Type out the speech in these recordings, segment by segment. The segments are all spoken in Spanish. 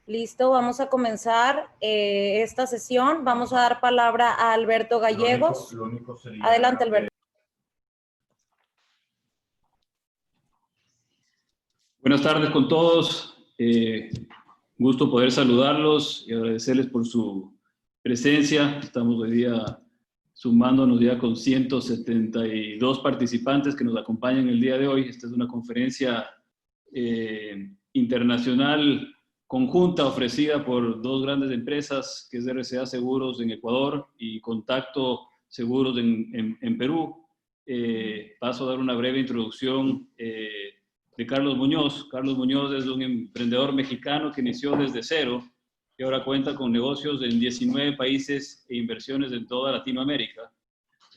Listo, vamos a comenzar esta sesión. Vamos a dar palabra a Alberto Gallegos. Lo único sería... Adelante, Alberto. Buenas tardes con todos. Gusto poder saludarlos y agradecerles por su presencia. Estamos hoy día sumándonos ya con 172 participantes que nos acompañan el día de hoy. Esta es una conferencia internacional conjunta ofrecida por dos grandes empresas, que es RCA Seguros en Ecuador y Contacto Seguros en Perú. Paso a dar una breve introducción de Carlos Muñoz. Carlos Muñoz es un emprendedor mexicano que inició desde cero y ahora cuenta con negocios en 19 países e inversiones en toda Latinoamérica.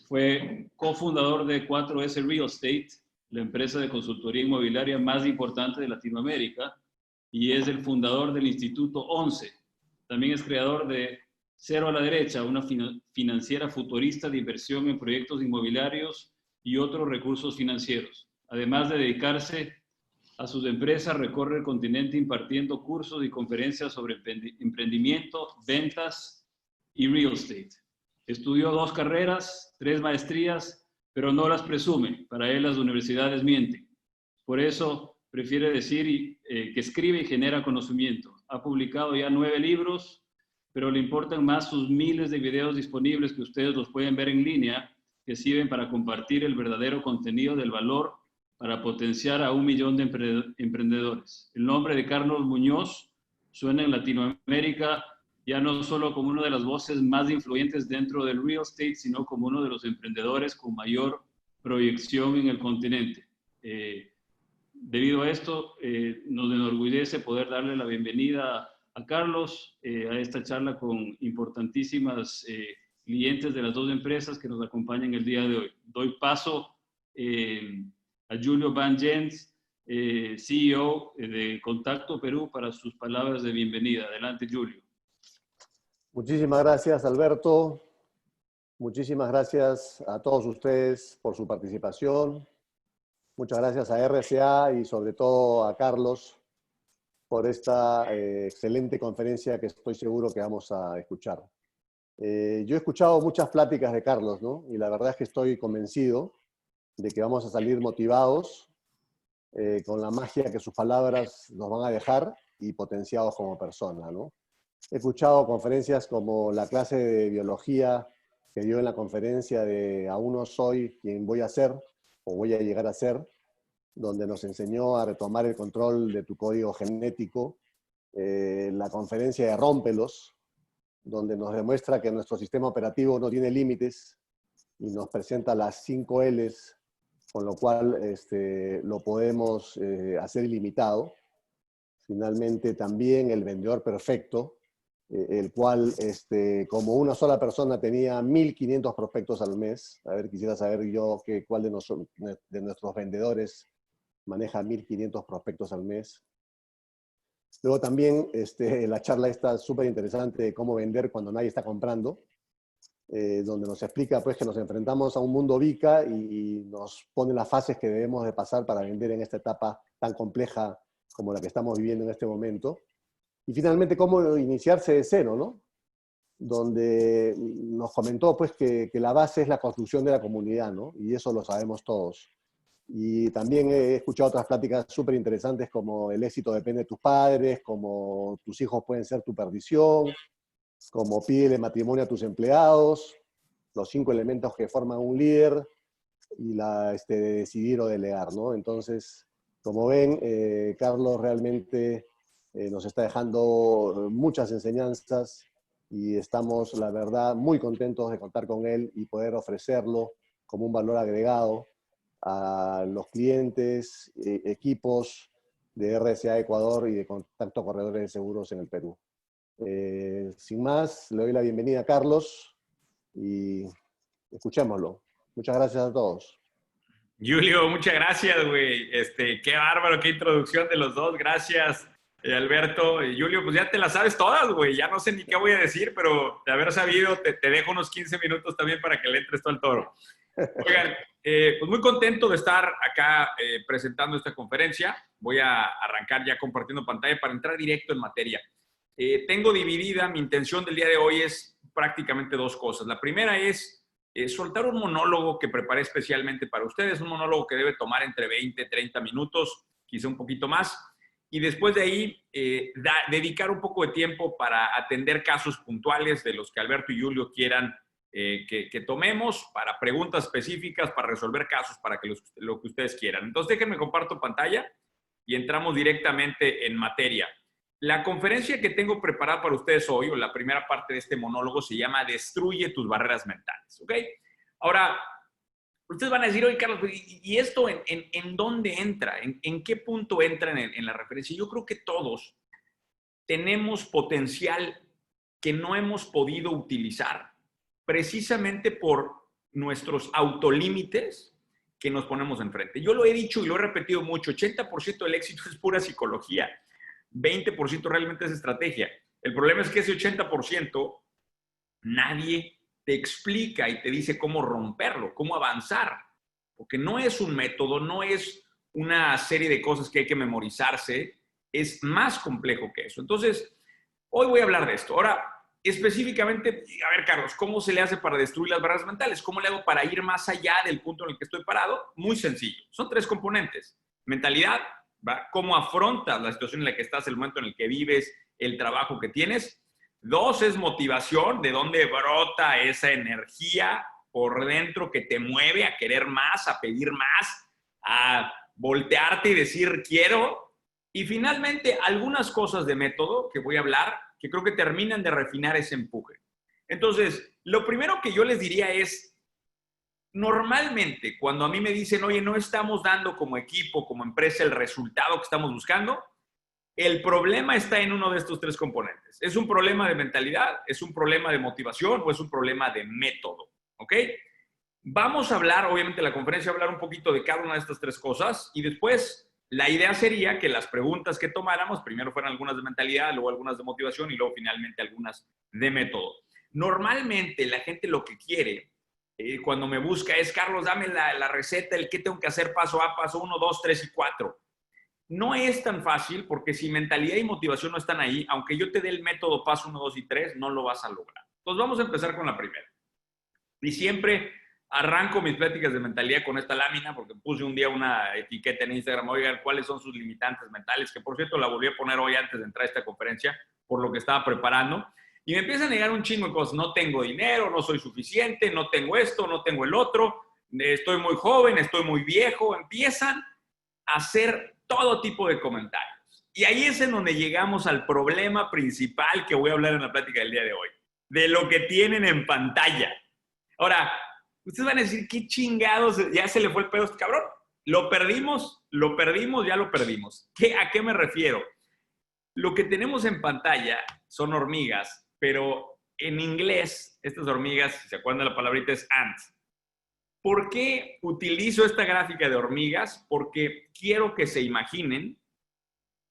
Fue cofundador de 4S Real Estate, la empresa de consultoría inmobiliaria más importante de Latinoamérica, y es el fundador del Instituto 11. También es creador de Cero a la Derecha, una financiera futurista de inversión en proyectos inmobiliarios y otros recursos financieros. Además de dedicarse a sus empresas, recorre el continente impartiendo cursos y conferencias sobre emprendimiento, ventas y real estate. Estudió 2 carreras, 3 maestrías, pero no las presume. Para él las universidades mienten. Por eso prefiere decir que escribe y genera conocimiento. Ha publicado ya 9 libros, pero le importan más sus miles de videos disponibles que ustedes los pueden ver en línea, que sirven para compartir el verdadero contenido del valor para potenciar a 1 millón de emprendedores. El nombre de Carlos Muñoz suena en Latinoamérica ya no solo como una de las voces más influyentes dentro del real estate, sino como uno de los emprendedores con mayor proyección en el continente. Debido a esto, nos enorgullece poder darle la bienvenida a Carlos a esta charla con importantísimas clientes de las 2 empresas que nos acompañan el día de hoy. Doy paso a Julio Van Gens, CEO de Contacto Perú, para sus palabras de bienvenida. Adelante, Julio. Muchísimas gracias, Alberto. Muchísimas gracias a todos ustedes por su participación. Muchas gracias a RCA y sobre todo a Carlos por esta excelente conferencia que estoy seguro que vamos a escuchar. Yo he escuchado muchas pláticas de Carlos, ¿no? Y la verdad es que estoy convencido de que vamos a salir motivados con la magia que sus palabras nos van a dejar y potenciados como persona, ¿no? He escuchado conferencias como la clase de biología que dio en la conferencia de Aún no soy quien voy a ser o voy a llegar a ser, donde nos enseñó a retomar el control de tu código genético, la conferencia de Rómpelos, donde nos demuestra que nuestro sistema operativo no tiene límites y nos presenta las 5 L's, con lo cual lo podemos hacer ilimitado. Finalmente también el vendedor perfecto, el cual como una sola persona tenía 1.500 prospectos al mes. A ver, quisiera saber yo cuál de nuestros vendedores maneja 1.500 prospectos al mes. Luego también la charla está súper interesante de cómo vender cuando nadie está comprando, donde nos explica pues, que nos enfrentamos a un mundo VICA y nos pone las fases que debemos de pasar para vender en esta etapa tan compleja como la que estamos viviendo en este momento. Y finalmente, cómo iniciarse de cero, ¿no? Donde nos comentó pues, que la base es la construcción de la comunidad, ¿no? Y eso lo sabemos todos. Y también he escuchado otras pláticas súper interesantes como el éxito depende de tus padres, como tus hijos pueden ser tu perdición, como pídele matrimonio a tus empleados, los 5 elementos que forman un líder y decidir o delegar, ¿no? Entonces, como ven, Carlos realmente nos está dejando muchas enseñanzas y estamos, la verdad, muy contentos de contar con él y poder ofrecerlo como un valor agregado a los clientes, equipos de RCA Ecuador y de Contacto Corredores de Seguros en el Perú. Sin más, le doy la bienvenida a Carlos y escuchémoslo. Muchas gracias a todos. Julio, muchas gracias, güey. Qué bárbaro, qué introducción de los dos. Gracias, Alberto. Julio, pues ya te las sabes todas, güey. Ya no sé ni qué voy a decir, pero de haber sabido, te dejo unos 15 minutos también para que le entres todo al toro. Oigan, pues muy contento de estar acá presentando esta conferencia. Voy a arrancar ya compartiendo pantalla para entrar directo en materia. tengo dividida, mi intención del día de hoy es prácticamente dos cosas. La primera es soltar un monólogo que preparé especialmente para ustedes, un monólogo que debe tomar entre 20 y 30 minutos, quizá un poquito más, y después de ahí dedicar un poco de tiempo para atender casos puntuales de los que Alberto y Julio quieran que tomemos, para preguntas específicas, para resolver casos, para que lo que ustedes quieran. Entonces déjenme comparto pantalla y entramos directamente en materia. La conferencia que tengo preparada para ustedes hoy, o la primera parte de este monólogo, se llama Destruye tus barreras mentales, ¿ok? Ahora, ustedes van a decir, oye, Carlos, ¿y esto en dónde entra? ¿En qué punto entra en la referencia? Yo creo que todos tenemos potencial que no hemos podido utilizar precisamente por nuestros autolímites que nos ponemos enfrente. Yo lo he dicho y lo he repetido mucho, 80% del éxito es pura psicología. 20% realmente es estrategia. El problema es que ese 80% nadie te explica y te dice cómo romperlo, cómo avanzar. Porque no es un método, no es una serie de cosas que hay que memorizarse, es más complejo que eso. Entonces, hoy voy a hablar de esto. Ahora, específicamente, a ver, Carlos, ¿cómo se le hace para destruir las barreras mentales? ¿Cómo le hago para ir más allá del punto en el que estoy parado? Muy sencillo. Son tres componentes. Mentalidad, ¿va? Cómo afrontas la situación en la que estás, el momento en el que vives, el trabajo que tienes. Dos es motivación, de dónde brota esa energía por dentro que te mueve a querer más, a pedir más, a voltearte y decir quiero. Y finalmente, algunas cosas de método que voy a hablar que creo que terminan de refinar ese empuje. Entonces, lo primero que yo les diría es, normalmente, cuando a mí me dicen, oye, no estamos dando como equipo, como empresa, el resultado que estamos buscando, el problema está en uno de estos tres componentes. ¿Es un problema de mentalidad? ¿Es un problema de motivación? ¿O es un problema de método? ¿Ok? Vamos a hablar, obviamente, en la conferencia, hablar un poquito de cada una de estas tres cosas y después la idea sería que las preguntas que tomáramos, primero fueran algunas de mentalidad, luego algunas de motivación y luego finalmente algunas de método. Normalmente la gente lo que quiere cuando me busca es, Carlos, dame la receta, el qué tengo que hacer paso a paso, 1, 2, 3 y 4. No es tan fácil porque si mentalidad y motivación no están ahí, aunque yo te dé el método paso 1, 2 y 3, no lo vas a lograr. Entonces vamos a empezar con la primera. Y siempre arranco mis pláticas de mentalidad con esta lámina porque puse un día una etiqueta en Instagram, oigan, ¿cuáles son sus limitantes mentales? Que por cierto la volví a poner hoy antes de entrar a esta conferencia por lo que estaba preparando. Y me empiezan a negar un chingo de cosas. No tengo dinero, no soy suficiente, no tengo esto, no tengo el otro, estoy muy joven, estoy muy viejo. Empiezan a hacer todo tipo de comentarios. Y ahí es en donde llegamos al problema principal que voy a hablar en la plática del día de hoy. De lo que tienen en pantalla. Ahora, ustedes van a decir, ¿qué chingados? Ya se le fue el pedo a este cabrón. Lo perdimos, ya lo perdimos. ¿A qué me refiero? Lo que tenemos en pantalla son hormigas, pero en inglés, estas hormigas, si se acuerdan de la palabrita, es ants. ¿Por qué utilizo esta gráfica de hormigas? Porque quiero que se imaginen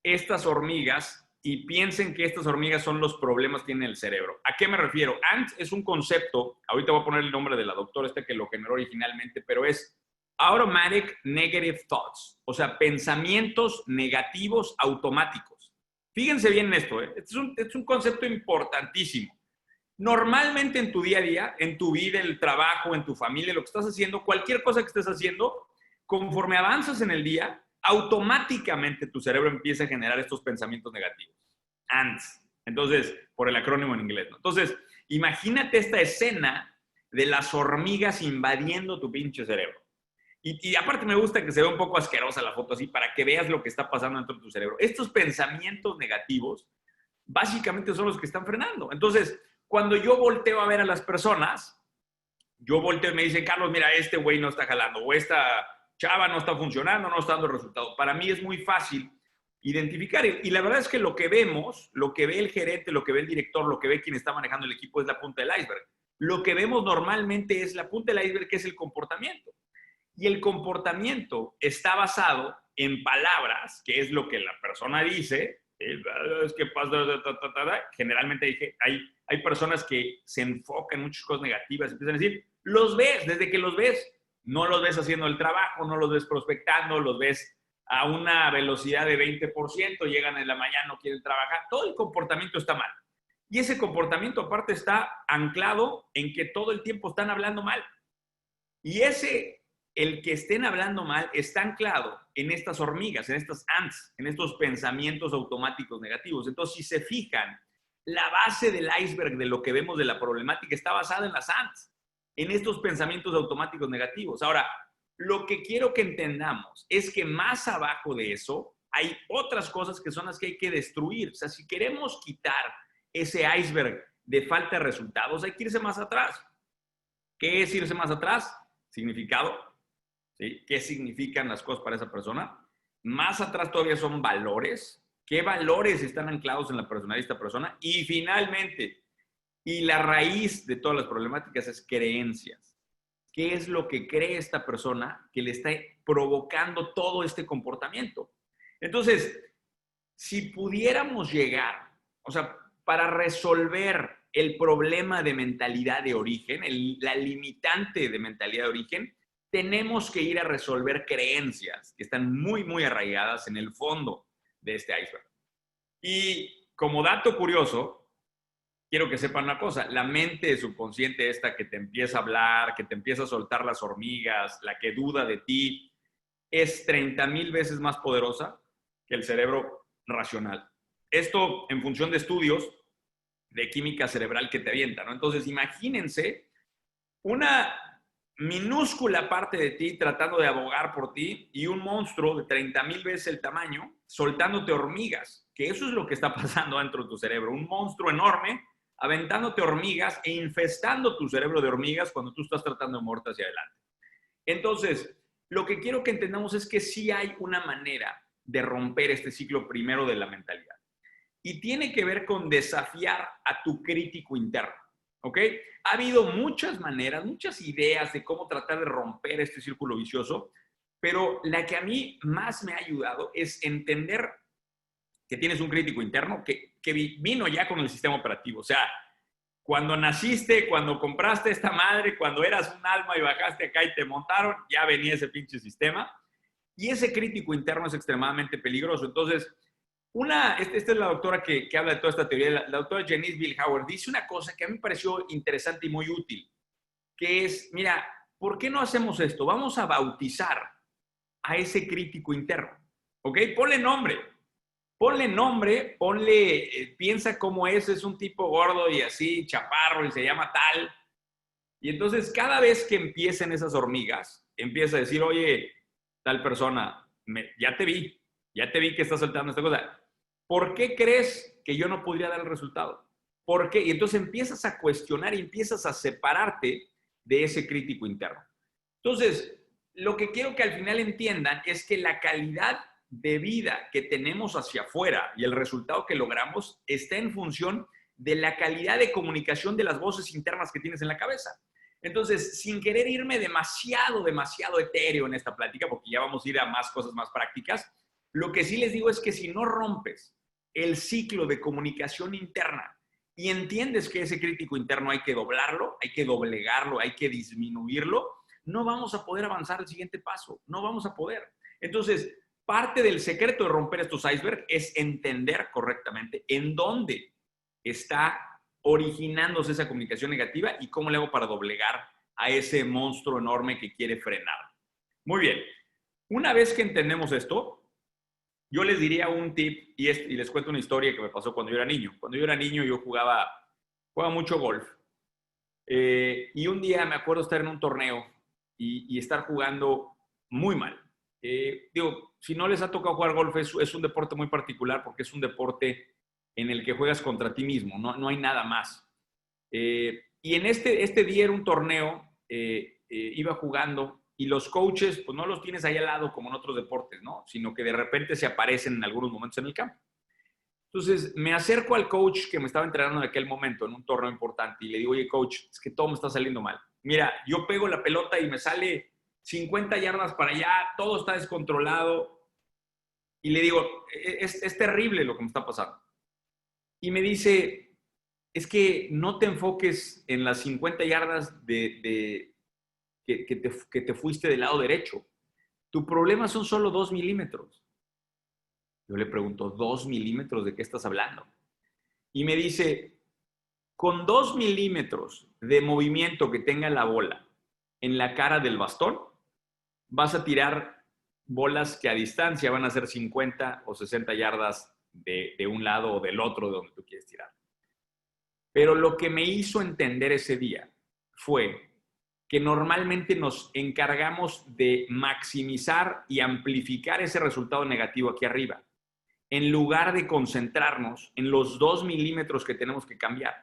estas hormigas y piensen que estas hormigas son los problemas que tiene el cerebro. ¿A qué me refiero? ANT es un concepto, ahorita voy a poner el nombre de la doctora que lo generó originalmente, pero es Automatic Negative Thoughts, o sea, pensamientos negativos automáticos. Fíjense bien en esto, ¿eh? Este es un concepto importantísimo. Normalmente en tu día a día, en tu vida, en el trabajo, en tu familia, lo que estás haciendo, cualquier cosa que estés haciendo, conforme avanzas en el día, automáticamente tu cerebro empieza a generar estos pensamientos negativos. ANTS. Entonces, por el acrónimo en inglés, ¿no? Entonces, imagínate esta escena de las hormigas invadiendo tu pinche cerebro. Y aparte me gusta que se vea un poco asquerosa la foto así para que veas lo que está pasando dentro de tu cerebro. Estos pensamientos negativos básicamente son los que están frenando. Entonces, cuando yo volteo a ver a las personas, yo volteo y me dicen, Carlos, mira, este güey no está jalando o esta chava no está funcionando, no está dando resultado. Para mí es muy fácil identificar. Y la verdad es que lo que vemos, lo que ve el gerente, lo que ve el director, lo que ve quien está manejando el equipo es la punta del iceberg. Lo que vemos normalmente es la punta del iceberg, que es el comportamiento. Y el comportamiento está basado en palabras, que es lo que la persona dice. Es que pasa, generalmente hay personas que se enfocan en muchas cosas negativas, empiezan a decir, los ves, desde que los ves, no los ves haciendo el trabajo, no los ves prospectando, los ves a una velocidad de 20%, llegan en la mañana, no quieren trabajar. Todo el comportamiento está mal. Y ese comportamiento aparte está anclado en que todo el tiempo están hablando mal. Y el que estén hablando mal, está anclado en estas hormigas, en estas ants, en estos pensamientos automáticos negativos. Entonces, si se fijan, la base del iceberg de lo que vemos de la problemática está basada en las ants, en estos pensamientos automáticos negativos. Ahora, lo que quiero que entendamos es que más abajo de eso hay otras cosas que son las que hay que destruir. O sea, si queremos quitar ese iceberg de falta de resultados, hay que irse más atrás. ¿Qué es irse más atrás? Significado. ¿Sí? ¿Qué significan las cosas para esa persona? Más atrás todavía son valores. ¿Qué valores están anclados en la personalidad de esta persona? Y finalmente, y la raíz de todas las problemáticas es creencias. ¿Qué es lo que cree esta persona que le está provocando todo este comportamiento? Entonces, si pudiéramos llegar, o sea, para resolver el problema de mentalidad de origen, la limitante de mentalidad de origen, tenemos que ir a resolver creencias que están muy, muy arraigadas en el fondo de este iceberg. Y como dato curioso, quiero que sepan una cosa, la mente subconsciente esta que te empieza a hablar, que te empieza a soltar las hormigas, la que duda de ti, es 30,000 veces más poderosa que el cerebro racional. Esto en función de estudios de química cerebral que te avientan, ¿no? Entonces, imagínense una minúscula parte de ti tratando de abogar por ti y un monstruo de 30,000 veces el tamaño soltándote hormigas, que eso es lo que está pasando dentro de tu cerebro. Un monstruo enorme aventándote hormigas e infestando tu cerebro de hormigas cuando tú estás tratando de moverte hacia adelante. Entonces, lo que quiero que entendamos es que sí hay una manera de romper este ciclo primero de la mentalidad. Y tiene que ver con desafiar a tu crítico interno, ¿ok? Ha habido muchas maneras, muchas ideas de cómo tratar de romper este círculo vicioso, pero la que a mí más me ha ayudado es entender que tienes un crítico interno que vino ya con el sistema operativo. O sea, cuando naciste, cuando compraste esta madre, cuando eras un alma y bajaste acá y te montaron, ya venía ese pinche sistema. Y ese crítico interno es extremadamente peligroso. Entonces, esta es la doctora que habla de toda esta teoría, la doctora Janice Billhauer, dice una cosa que a mí me pareció interesante y muy útil, que es, mira, ¿por qué no hacemos esto? Vamos a bautizar a ese crítico interno, ¿ok? Ponle nombre, piensa cómo es un tipo gordo y así, chaparro, y se llama tal. Y entonces, cada vez que empiecen esas hormigas, empieza a decir, oye, tal persona, ya te vi que estás soltando esta cosa. ¿Por qué crees que yo no podría dar el resultado? ¿Por qué? Y entonces empiezas a cuestionar y empiezas a separarte de ese crítico interno. Entonces, lo que quiero que al final entiendan es que la calidad de vida que tenemos hacia afuera y el resultado que logramos está en función de la calidad de comunicación de las voces internas que tienes en la cabeza. Entonces, sin querer irme demasiado etéreo en esta plática, porque ya vamos a ir a más cosas más prácticas, lo que sí les digo es que si no rompes el ciclo de comunicación interna y entiendes que ese crítico interno hay que doblarlo, hay que doblegarlo, hay que disminuirlo, no vamos a poder avanzar al siguiente paso, no vamos a poder. Entonces, parte del secreto de romper estos icebergs es entender correctamente en dónde está originándose esa comunicación negativa y cómo le hago para doblegar a ese monstruo enorme que quiere frenar. Muy bien. Una vez que entendemos esto, yo les diría un tip y les cuento una historia que me pasó cuando yo era niño. Cuando yo era niño yo jugaba mucho golf. Y un día me acuerdo estar en un torneo y estar jugando muy mal. Si no les ha tocado jugar golf, es un deporte muy particular porque es un deporte en el que juegas contra ti mismo, no hay nada más. Y en este día era un torneo, iba jugando y los coaches, pues no los tienes ahí al lado como en otros deportes, ¿no? Sino que de repente se aparecen en algunos momentos en el campo. Entonces, me acerco al coach que me estaba entrenando en aquel momento en un torneo importante y le digo, oye, coach, es que todo me está saliendo mal. Mira, yo pego la pelota y me sale 50 yardas para allá, todo está descontrolado. Y le digo, es terrible lo que me está pasando. Y me dice, es que no te enfoques en las 50 yardas que te fuiste del lado derecho. tu problema son solo 2 milímetros. Yo le pregunto, ¿2 milímetros de qué estás hablando? Y me dice, con 2 milímetros de movimiento que tenga la bola en la cara del bastón, vas a tirar bolas que a distancia van a ser 50 o 60 yardas de un lado o del otro de donde tú quieres tirar. Pero lo que me hizo entender ese día fue que normalmente nos encargamos de maximizar y amplificar ese resultado negativo aquí arriba, en lugar de concentrarnos en los 2 milímetros que tenemos que cambiar.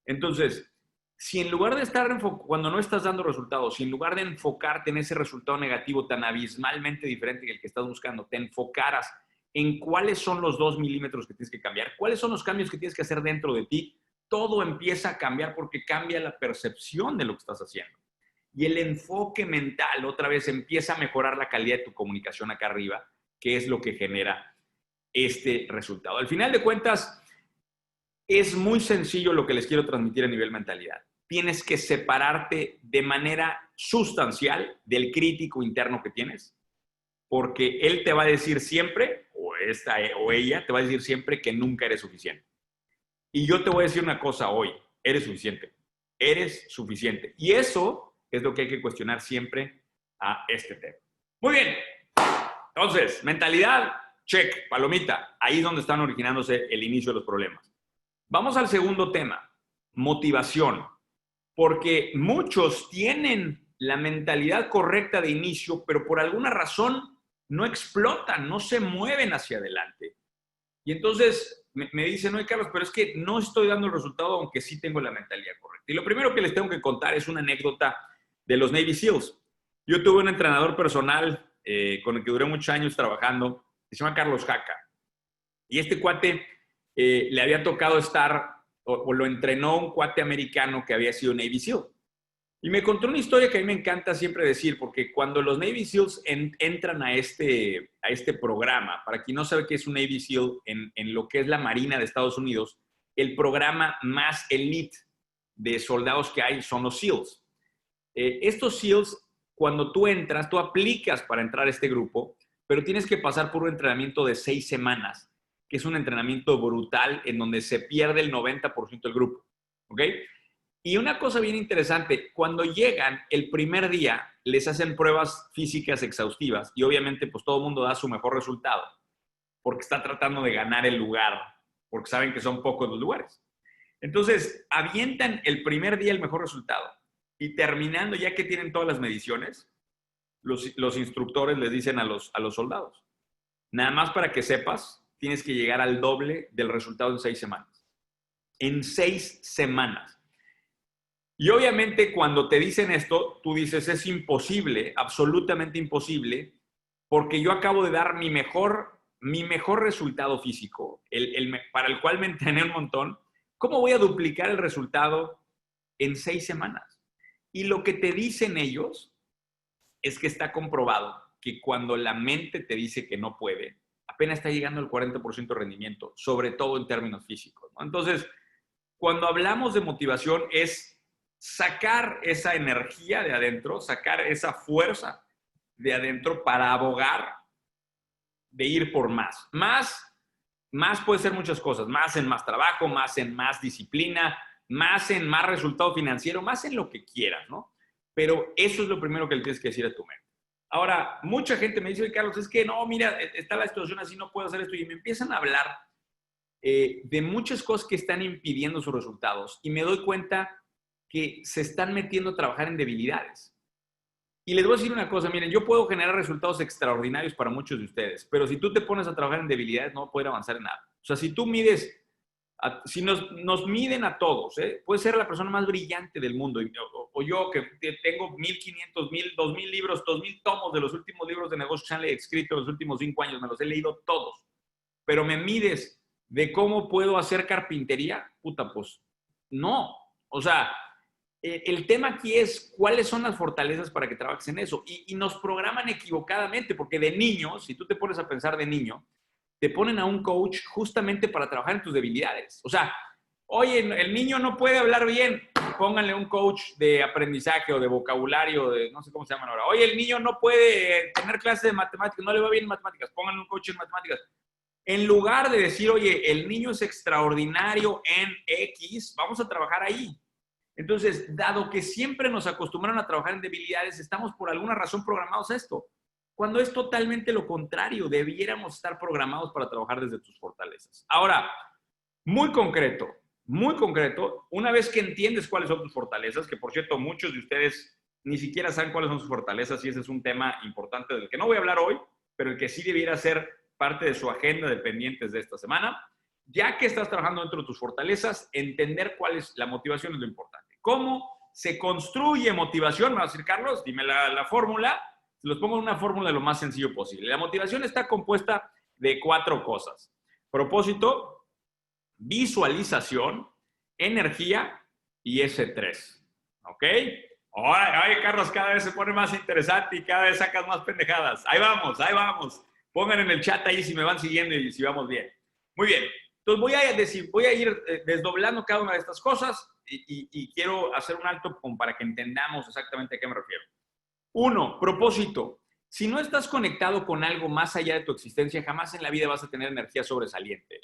Entonces, si en lugar de estar cuando no estás dando resultados, si en lugar de enfocarte en ese resultado negativo tan abismalmente diferente que el que estás buscando, te enfocaras en cuáles son los 2 milímetros que tienes que cambiar, cuáles son los cambios que tienes que hacer dentro de ti, todo empieza a cambiar porque cambia la percepción de lo que estás haciendo. Y el enfoque mental otra vez empieza a mejorar la calidad de tu comunicación acá arriba, que es lo que genera este resultado. Al final de cuentas, es muy sencillo lo que les quiero transmitir a nivel mentalidad. Tienes que separarte de manera sustancial del crítico interno que tienes, porque él te va a decir siempre, o ella te va a decir siempre que nunca eres suficiente. Y yo te voy a decir una cosa hoy, eres suficiente. Eres suficiente. Y eso es lo que hay que cuestionar siempre a este tema. Muy bien. Entonces, mentalidad, check, palomita. Ahí es donde están originándose el inicio de los problemas. Vamos al segundo tema, motivación. Porque muchos tienen la mentalidad correcta de inicio, pero por alguna razón no explotan, no se mueven hacia adelante. Y entonces me dicen, oye, Carlos, pero es que no estoy dando el resultado, aunque sí tengo la mentalidad correcta. Y lo primero que les tengo que contar es una anécdota de los Navy SEALs. Yo tuve un entrenador personal con el que duré muchos años trabajando, que se llama Carlos Jaca. Y este cuate le había tocado estar, o lo entrenó un cuate americano que había sido Navy SEAL. Y me contó una historia que a mí me encanta siempre decir, porque cuando los Navy SEALs entran a este programa, para quien no sabe qué es un Navy SEAL en lo que es la Marina de Estados Unidos, el programa más elite de soldados que hay son los SEALs. Estos SEALs, cuando tú entras, tú aplicas para entrar a este grupo, pero tienes que pasar por un entrenamiento de 6 semanas, que es un entrenamiento brutal en donde se pierde el 90% del grupo. ¿Ok? Y una cosa bien interesante, cuando llegan el primer día, les hacen pruebas físicas exhaustivas y obviamente pues todo el mundo da su mejor resultado porque está tratando de ganar el lugar, porque saben que son pocos los lugares. Entonces, avientan el primer día el mejor resultado y terminando, ya que tienen todas las mediciones, los instructores les dicen a los soldados, nada más para que sepas, tienes que llegar al doble del resultado en 6 semanas. En 6 semanas. Y obviamente cuando te dicen esto, tú dices, es imposible, absolutamente imposible, porque yo acabo de dar mi mejor resultado físico, para el cual me entrené un montón. ¿Cómo voy a duplicar el resultado en 6 semanas? Y lo que te dicen ellos es que está comprobado que cuando la mente te dice que no puede, apenas está llegando al 40% de rendimiento, sobre todo en términos físicos, ¿no? Entonces, cuando hablamos de motivación es sacar esa energía de adentro, sacar esa fuerza de adentro para abogar de ir por más. Más puede ser muchas cosas, más en más trabajo, más en más disciplina, más en más resultado financiero, más en lo que quieras, ¿no? Pero eso es lo primero que le tienes que decir a tu mente. Ahora, mucha gente me dice, oye, Carlos, es que no, mira, está la situación así, no puedo hacer esto. Y me empiezan a hablar de muchas cosas que están impidiendo sus resultados. Y me doy cuenta que se están metiendo a trabajar en debilidades. Y les voy a decir una cosa, miren, yo puedo generar resultados extraordinarios para muchos de ustedes, pero si tú te pones a trabajar en debilidades, no vas a poder avanzar en nada. O sea, si tú mides, si nos miden a todos, puede ser la persona más brillante del mundo, o yo que tengo 1,500, 2,000 libros, 2,000 tomos de los últimos libros de negocios que se han escrito en los últimos 5 años, me los he leído todos, pero me mides de cómo puedo hacer carpintería, puta, pues no. O sea, el tema aquí es cuáles son las fortalezas para que trabajes en eso. Y nos programan equivocadamente, porque de niño, si tú te pones a pensar de niño, te ponen a un coach justamente para trabajar en tus debilidades. O sea, Oye, el niño no puede hablar bien, pónganle un coach de aprendizaje o de vocabulario, de no sé cómo se llaman ahora. Oye, el niño no puede tener clases de matemáticas, no le va bien en matemáticas, pónganle un coach en matemáticas. En lugar de decir, oye, el niño es extraordinario en X, vamos a trabajar ahí. Entonces, dado que siempre nos acostumbraron a trabajar en debilidades, estamos por alguna razón programados a esto. Cuando es totalmente lo contrario, debiéramos estar programados para trabajar desde tus fortalezas. Ahora, muy concreto, una vez que entiendes cuáles son tus fortalezas, que por cierto, muchos de ustedes ni siquiera saben cuáles son sus fortalezas, y ese es un tema importante del que no voy a hablar hoy, pero el que sí debiera ser parte de su agenda de pendientes de esta semana. Ya que estás trabajando dentro de tus fortalezas, entender cuál es la motivación es lo importante. ¿Cómo se construye motivación? Me va a decir, Carlos, dime la fórmula. Se los pongo en una fórmula lo más sencillo posible. La motivación está compuesta de 4 cosas. Propósito, visualización, energía y S3. ¿Ok? Ay, Carlos, cada vez se pone más interesante y cada vez sacas más pendejadas. Ahí vamos, ahí vamos. Pongan en el chat ahí si me van siguiendo y si vamos bien. Muy bien. Entonces voy a ir desdoblando cada una de estas cosas y quiero hacer un alto para que entendamos exactamente a qué me refiero. 1, propósito. Si no estás conectado con algo más allá de tu existencia, jamás en la vida vas a tener energía sobresaliente.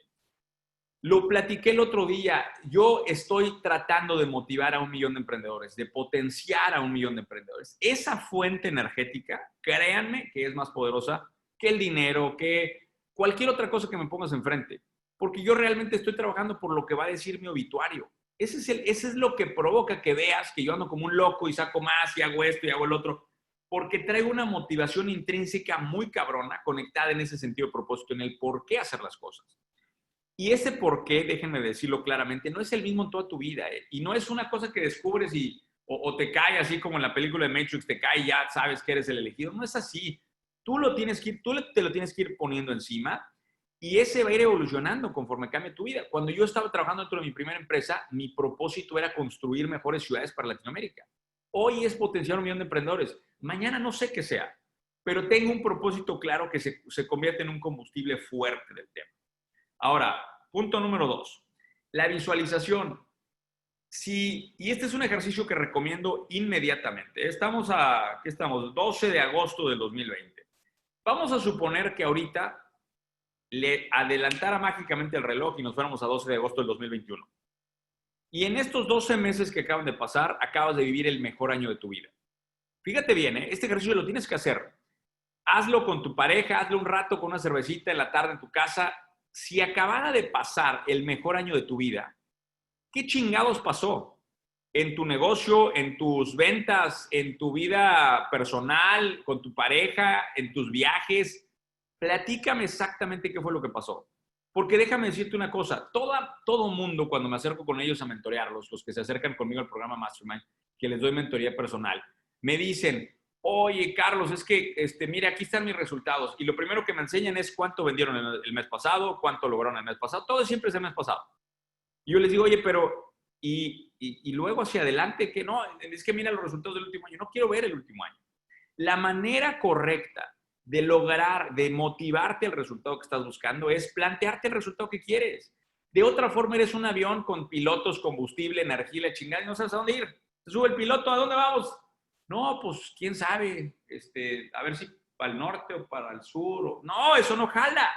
Lo platiqué el otro día. Yo estoy tratando de motivar a 1 millón de emprendedores, de potenciar a 1 millón de emprendedores. Esa fuente energética, créanme que es más poderosa que el dinero, que cualquier otra cosa que me pongas enfrente. Porque yo realmente estoy trabajando por lo que va a decir mi obituario. Ese es lo que provoca que veas que yo ando como un loco y saco más y hago esto y hago el otro. Porque traigo una motivación intrínseca muy cabrona, conectada en ese sentido de propósito, en el por qué hacer las cosas. Y ese por qué, déjenme decirlo claramente, no es el mismo en toda tu vida. Y no es una cosa que descubres o te cae así como en la película de Matrix, te cae y ya sabes que eres el elegido. No es así. Tú te lo tienes que ir poniendo encima y ese va a ir evolucionando conforme cambie tu vida. Cuando yo estaba trabajando dentro de mi primera empresa, mi propósito era construir mejores ciudades para Latinoamérica. Hoy es potenciar 1 millón de emprendedores. Mañana no sé qué sea, pero tengo un propósito claro que se convierte en un combustible fuerte del tema. Ahora, punto número 2, la visualización. Y este es un ejercicio que recomiendo inmediatamente. ¿Qué estamos? 12 de agosto del 2020. Vamos a suponer que ahorita le adelantara mágicamente el reloj y nos fuéramos a 12 de agosto del 2021. Y en estos 12 meses que acaban de pasar, acabas de vivir el mejor año de tu vida. Fíjate bien, este ejercicio lo tienes que hacer. Hazlo con tu pareja, hazlo un rato con una cervecita en la tarde en tu casa. Si acabara de pasar el mejor año de tu vida, ¿qué chingados pasó? En tu negocio, en tus ventas, en tu vida personal, con tu pareja, en tus viajes. Platícame exactamente qué fue lo que pasó. Porque déjame decirte una cosa, todo mundo cuando me acerco con ellos a mentorearlos, los que se acercan conmigo al programa Mastermind, que les doy mentoría personal, me dicen, oye, Carlos, es que, mira, aquí están mis resultados. Y lo primero que me enseñan es cuánto vendieron el mes pasado, cuánto lograron el mes pasado. Todo siempre es el mes pasado. Y yo les digo, oye, pero, y luego hacia adelante, que no, es que mira los resultados del último año. No quiero ver el último año. La manera correcta de lograr, de motivarte el resultado que estás buscando es plantearte el resultado que quieres. De otra forma, eres un avión con pilotos, combustible, energía, la chingada, y no sabes a dónde ir. Se sube el piloto, ¿a dónde vamos? No, pues, quién sabe, a ver si para el norte o para el sur. No, eso no jala.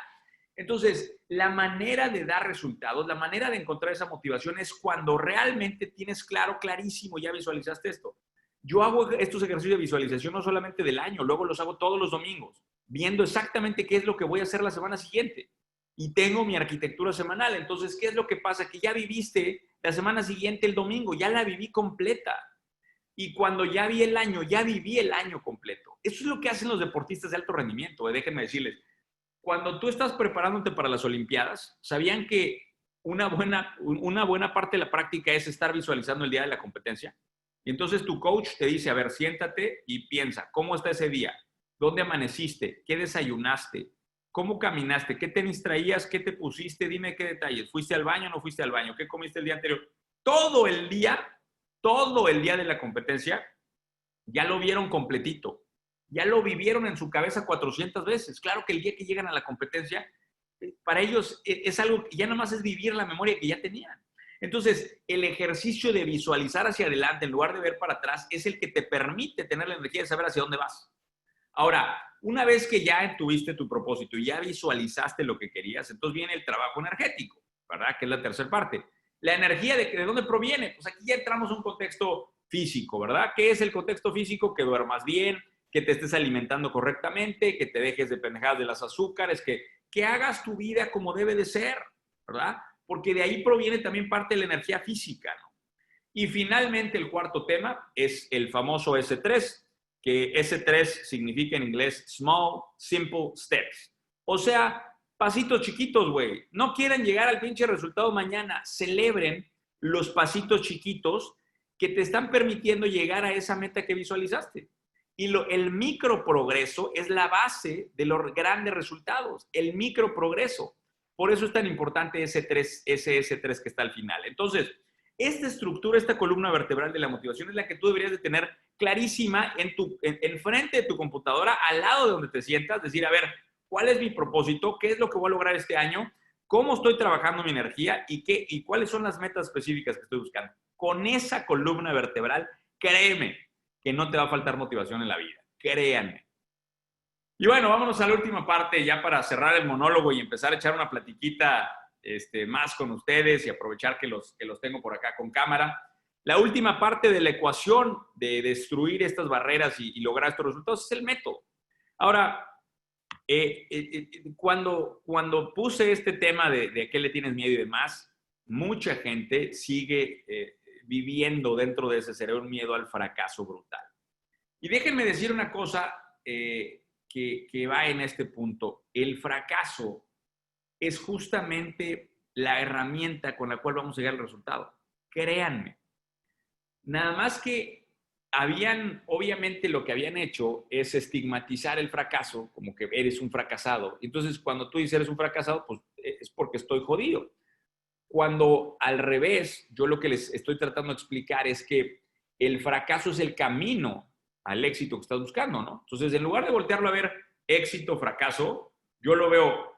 Entonces, la manera de dar resultados, la manera de encontrar esa motivación es cuando realmente tienes clarísimo, ya visualizaste esto. Yo hago estos ejercicios de visualización no solamente del año, luego los hago todos los domingos, viendo exactamente qué es lo que voy a hacer la semana siguiente. Y tengo mi arquitectura semanal. Entonces, ¿qué es lo que pasa? Que ya viviste la semana siguiente el domingo, ya la viví completa. Y cuando ya vi el año, ya viví el año completo. Eso es lo que hacen los deportistas de alto rendimiento. Déjenme decirles, cuando tú estás preparándote para las Olimpiadas, ¿sabían que una buena parte de la práctica es estar visualizando el día de la competencia? Y entonces tu coach te dice, a ver, siéntate y piensa, ¿cómo está ese día? ¿Dónde amaneciste? ¿Qué desayunaste? ¿Cómo caminaste? ¿Qué tenis traías? ¿Qué te pusiste? Dime qué detalles. ¿Fuiste al baño o no fuiste al baño? ¿Qué comiste el día anterior? Todo el día de la competencia, ya lo vieron completito. Ya lo vivieron en su cabeza 400 veces. Claro que el día que llegan a la competencia, para ellos es algo que ya nada más es vivir la memoria que ya tenían. Entonces, el ejercicio de visualizar hacia adelante en lugar de ver para atrás es el que te permite tener la energía de saber hacia dónde vas. Ahora, una vez que ya tuviste tu propósito y ya visualizaste lo que querías, entonces viene el trabajo energético, ¿verdad? Que es la tercera parte. La energía, ¿de dónde proviene? Pues aquí ya entramos a un contexto físico, ¿verdad? ¿Qué es el contexto físico? Que duermas bien, que te estés alimentando correctamente, que te dejes de pendejadas de las azúcares, que hagas tu vida como debe de ser, ¿verdad? Porque de ahí proviene también parte de la energía física, ¿no? Y finalmente el cuarto tema es el famoso S3, que S3 significa en inglés Small, Simple Steps. O sea, pasitos chiquitos, güey. No quieren llegar al pinche resultado mañana. Celebren los pasitos chiquitos que te están permitiendo llegar a esa meta que visualizaste. Y el micro progreso es la base de los grandes resultados. El micro progreso. Por eso es tan importante ese S3 que está al final. Entonces, esta estructura, esta columna vertebral de la motivación es la que tú deberías de tener clarísima en frente de tu computadora, al lado de donde te sientas, decir, a ver, ¿cuál es mi propósito? ¿Qué es lo que voy a lograr este año? ¿Cómo estoy trabajando mi energía? ¿Y cuáles son las metas específicas que estoy buscando? Con esa columna vertebral, créeme que no te va a faltar motivación en la vida. Créanme. Y bueno, vámonos a la última parte ya para cerrar el monólogo y empezar a echar una platiquita más con ustedes y aprovechar que los tengo por acá con cámara. La última parte de la ecuación de destruir estas barreras y lograr estos resultados es el método. Ahora, cuando puse este tema de a qué le tienes miedo y demás, mucha gente sigue viviendo dentro de ese cerebro un miedo al fracaso brutal. Y déjenme decir una cosa que va en este punto. El fracaso es justamente la herramienta con la cual vamos a llegar al resultado. Créanme. Nada más que obviamente lo que habían hecho es estigmatizar el fracaso como que eres un fracasado. Entonces, cuando tú dices eres un fracasado, pues es porque estoy jodido. Cuando al revés, yo lo que les estoy tratando de explicar es que el fracaso es el camino al éxito que estás buscando, ¿no? Entonces, en lugar de voltearlo a ver éxito, fracaso, yo lo veo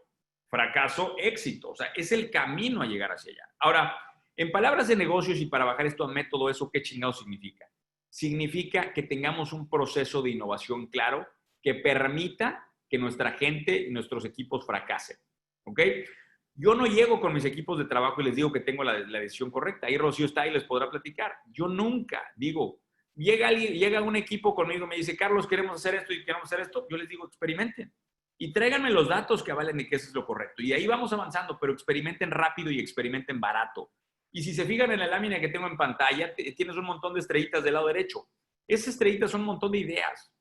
fracaso, éxito. O sea, es el camino a llegar hacia allá. Ahora, en palabras de negocios y para bajar esto a método, ¿eso qué chingado significa? Significa que tengamos un proceso de innovación claro que permita que nuestra gente y nuestros equipos fracasen. ¿Ok? Yo no llego con mis equipos de trabajo y les digo que tengo la decisión correcta. Ahí Rocío está y les podrá platicar. Yo nunca digo, llega un equipo conmigo y me dice, Carlos, queremos hacer esto y queremos hacer esto. Yo les digo, experimenten. Y tráiganme los datos que avalen de que eso es lo correcto. Y ahí vamos avanzando, pero experimenten rápido y experimenten barato. Y si se fijan en la lámina que tengo en pantalla, tienes un montón de estrellitas del lado derecho. Esas estrellitas son un montón de ideas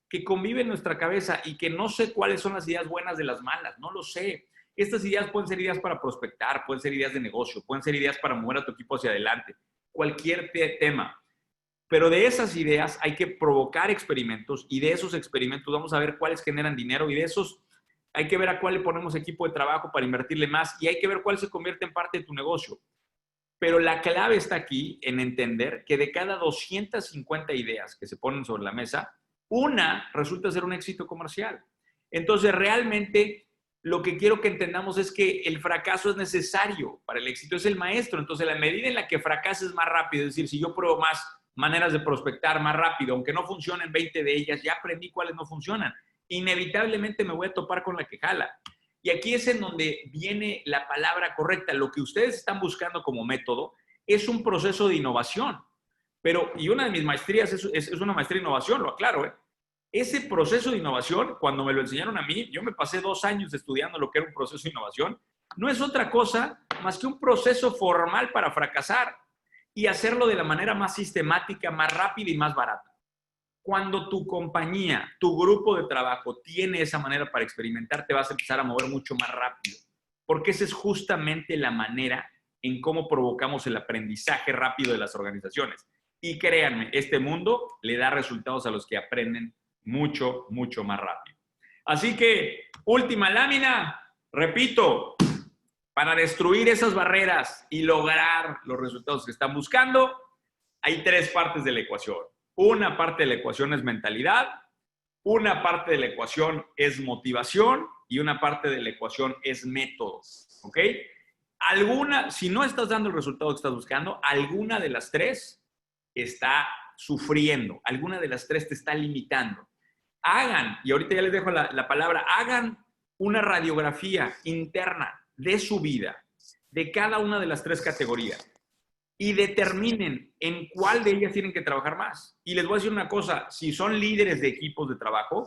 que conviven en nuestra cabeza y que no sé cuáles son las ideas buenas de las malas. No lo sé. Estas ideas pueden ser ideas para prospectar, pueden ser ideas de negocio, pueden ser ideas para mover a tu equipo hacia adelante. Cualquier tema. Pero de esas ideas hay que provocar experimentos y de esos experimentos vamos a ver cuáles generan dinero y de esos hay que ver a cuál le ponemos equipo de trabajo para invertirle más y hay que ver cuál se convierte en parte de tu negocio. Pero la clave está aquí en entender que de cada 250 ideas que se ponen sobre la mesa, una resulta ser un éxito comercial. Entonces, realmente lo que quiero que entendamos es que el fracaso es necesario para el éxito, es el maestro. Entonces, la medida en la que fracases más rápido, es decir, si yo pruebo más maneras de prospectar más rápido, aunque no funcionen 20 de ellas, ya aprendí cuáles no funcionan. Inevitablemente me voy a topar con la que jala. Y aquí es en donde viene la palabra correcta. Lo que ustedes están buscando como método es un proceso de innovación. Y una de mis maestrías es una maestría de innovación, lo aclaro, ¿eh? Ese proceso de innovación, cuando me lo enseñaron a mí, yo me pasé 2 años estudiando lo que era un proceso de innovación, no es otra cosa más que un proceso formal para fracasar y hacerlo de la manera más sistemática, más rápida y más barata. Cuando tu compañía, tu grupo de trabajo tiene esa manera para experimentar, te vas a empezar a mover mucho más rápido. Porque esa es justamente la manera en cómo provocamos el aprendizaje rápido de las organizaciones. Y créanme, este mundo le da resultados a los que aprenden mucho, mucho más rápido. Así que, última lámina, repito, para destruir esas barreras y lograr los resultados que están buscando, hay 3 partes de la ecuación. Una parte de la ecuación es mentalidad, una parte de la ecuación es motivación y una parte de la ecuación es método. ¿Ok? si no estás dando el resultado que estás buscando, alguna de las tres está sufriendo, alguna de las tres te está limitando. Hagan, y ahorita ya les dejo la palabra, hagan una radiografía interna de su vida, de cada una de las tres categorías, y determinen en cuál de ellas tienen que trabajar más. Y les voy a decir una cosa, si son líderes de equipos de trabajo,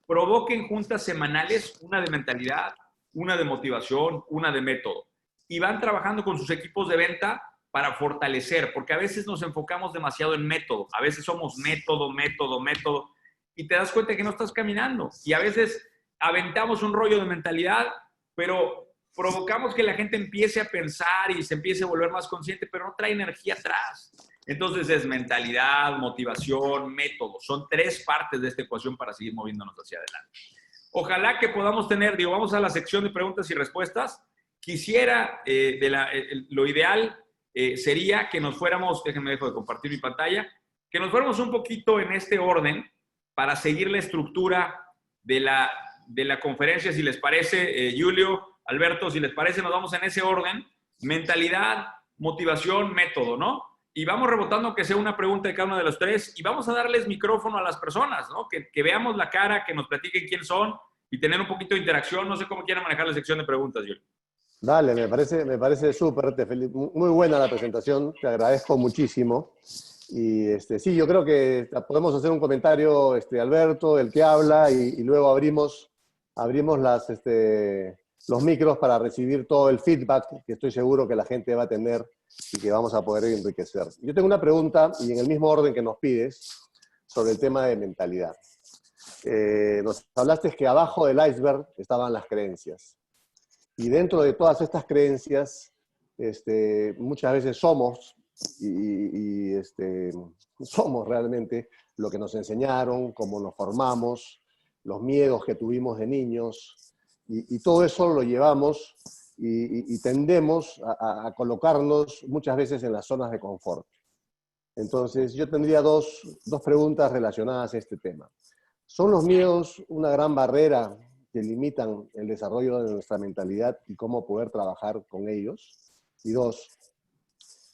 provoquen juntas semanales, una de mentalidad, una de motivación, una de método. Y van trabajando con sus equipos de venta para fortalecer, porque a veces nos enfocamos demasiado en método. A veces somos método, y te das cuenta que no estás caminando. Y a veces aventamos un rollo de mentalidad, pero provocamos que la gente empiece a pensar y se empiece a volver más consciente, pero no trae energía atrás. Entonces es mentalidad, motivación, método. Son tres partes de esta ecuación para seguir moviéndonos hacia adelante. Ojalá que podamos tener, vamos a la sección de preguntas y respuestas. Quisiera, lo ideal sería que nos fuéramos, déjenme dejo de compartir mi pantalla, que nos fuéramos un poquito en este orden para seguir la estructura de la conferencia, si les parece, Julio, Alberto, si les parece, nos vamos en ese orden, mentalidad, motivación, método, ¿no? Y vamos rebotando que sea una pregunta de cada uno de los tres y vamos a darles micrófono a las personas, ¿no? Que veamos la cara, que nos platiquen quién son y tener un poquito de interacción. No sé cómo quieran manejar la sección de preguntas, Julio. Dale, me parece súper, muy buena la presentación, te agradezco muchísimo. Y sí, yo creo que podemos hacer un comentario, Alberto, el que habla, y luego abrimos los micros para recibir todo el feedback que estoy seguro que la gente va a tener y que vamos a poder enriquecer. Yo tengo una pregunta, y en el mismo orden que nos pides, sobre el tema de mentalidad. Nos hablaste que abajo del iceberg estaban las creencias. Y dentro de todas estas creencias, muchas veces somos realmente lo que nos enseñaron, cómo nos formamos, los miedos que tuvimos de niños, y todo eso lo llevamos y tendemos a colocarnos muchas veces en las zonas de confort. Entonces, yo tendría dos preguntas relacionadas a este tema. ¿Son los miedos una gran barrera que limitan el desarrollo de nuestra mentalidad y cómo poder trabajar con ellos? Y dos,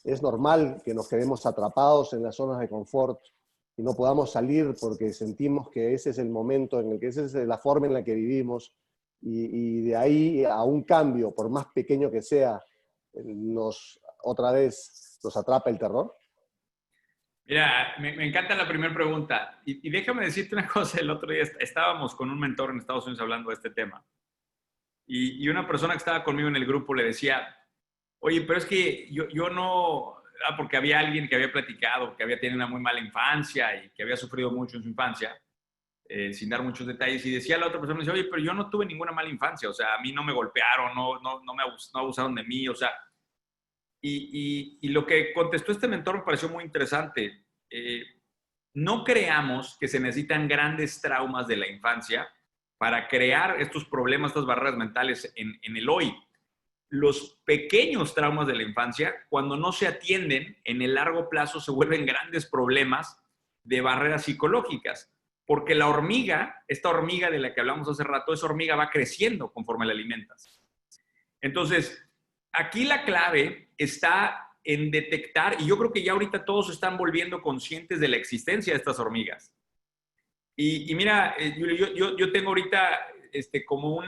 ¿es normal que nos quedemos atrapados en las zonas de confort y no podamos salir porque sentimos que ese es el momento en el que esa es la forma en la que vivimos y de ahí a un cambio, por más pequeño que sea, otra vez nos atrapa el terror? Mira, me encanta la primera pregunta. Y déjame decirte una cosa, el otro día estábamos con un mentor en Estados Unidos hablando de este tema. Y una persona que estaba conmigo en el grupo le decía, oye, pero es que yo no... porque había alguien que había platicado, que había tenido una muy mala infancia y que había sufrido mucho en su infancia, sin dar muchos detalles. Y decía la otra persona, dice, oye, pero yo no tuve ninguna mala infancia. O sea, a mí no me golpearon, no abusaron de mí, o sea... Y lo que contestó este mentor me pareció muy interesante. No creamos que se necesitan grandes traumas de la infancia para crear estos problemas, estas barreras mentales en el hoy. Los pequeños traumas de la infancia, cuando no se atienden, en el largo plazo se vuelven grandes problemas de barreras psicológicas. Porque la hormiga, esta hormiga de la que hablamos hace rato, esa hormiga va creciendo conforme la alimentas. Entonces, aquí la clave está en detectar, y yo creo que ya ahorita todos se están volviendo conscientes de la existencia de estas hormigas. Y mira, yo tengo ahorita como un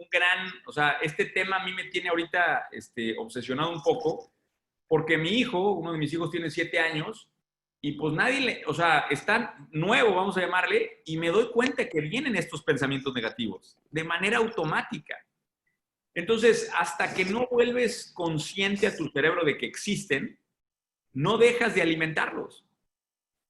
gran, o sea, este tema a mí me tiene ahorita obsesionado un poco, porque mi hijo, uno de mis hijos tiene 7 años, y pues o sea, está nuevo, vamos a llamarle, y me doy cuenta que vienen estos pensamientos negativos de manera automática. Entonces, hasta que no vuelves consciente a tu cerebro de que existen, no dejas de alimentarlos.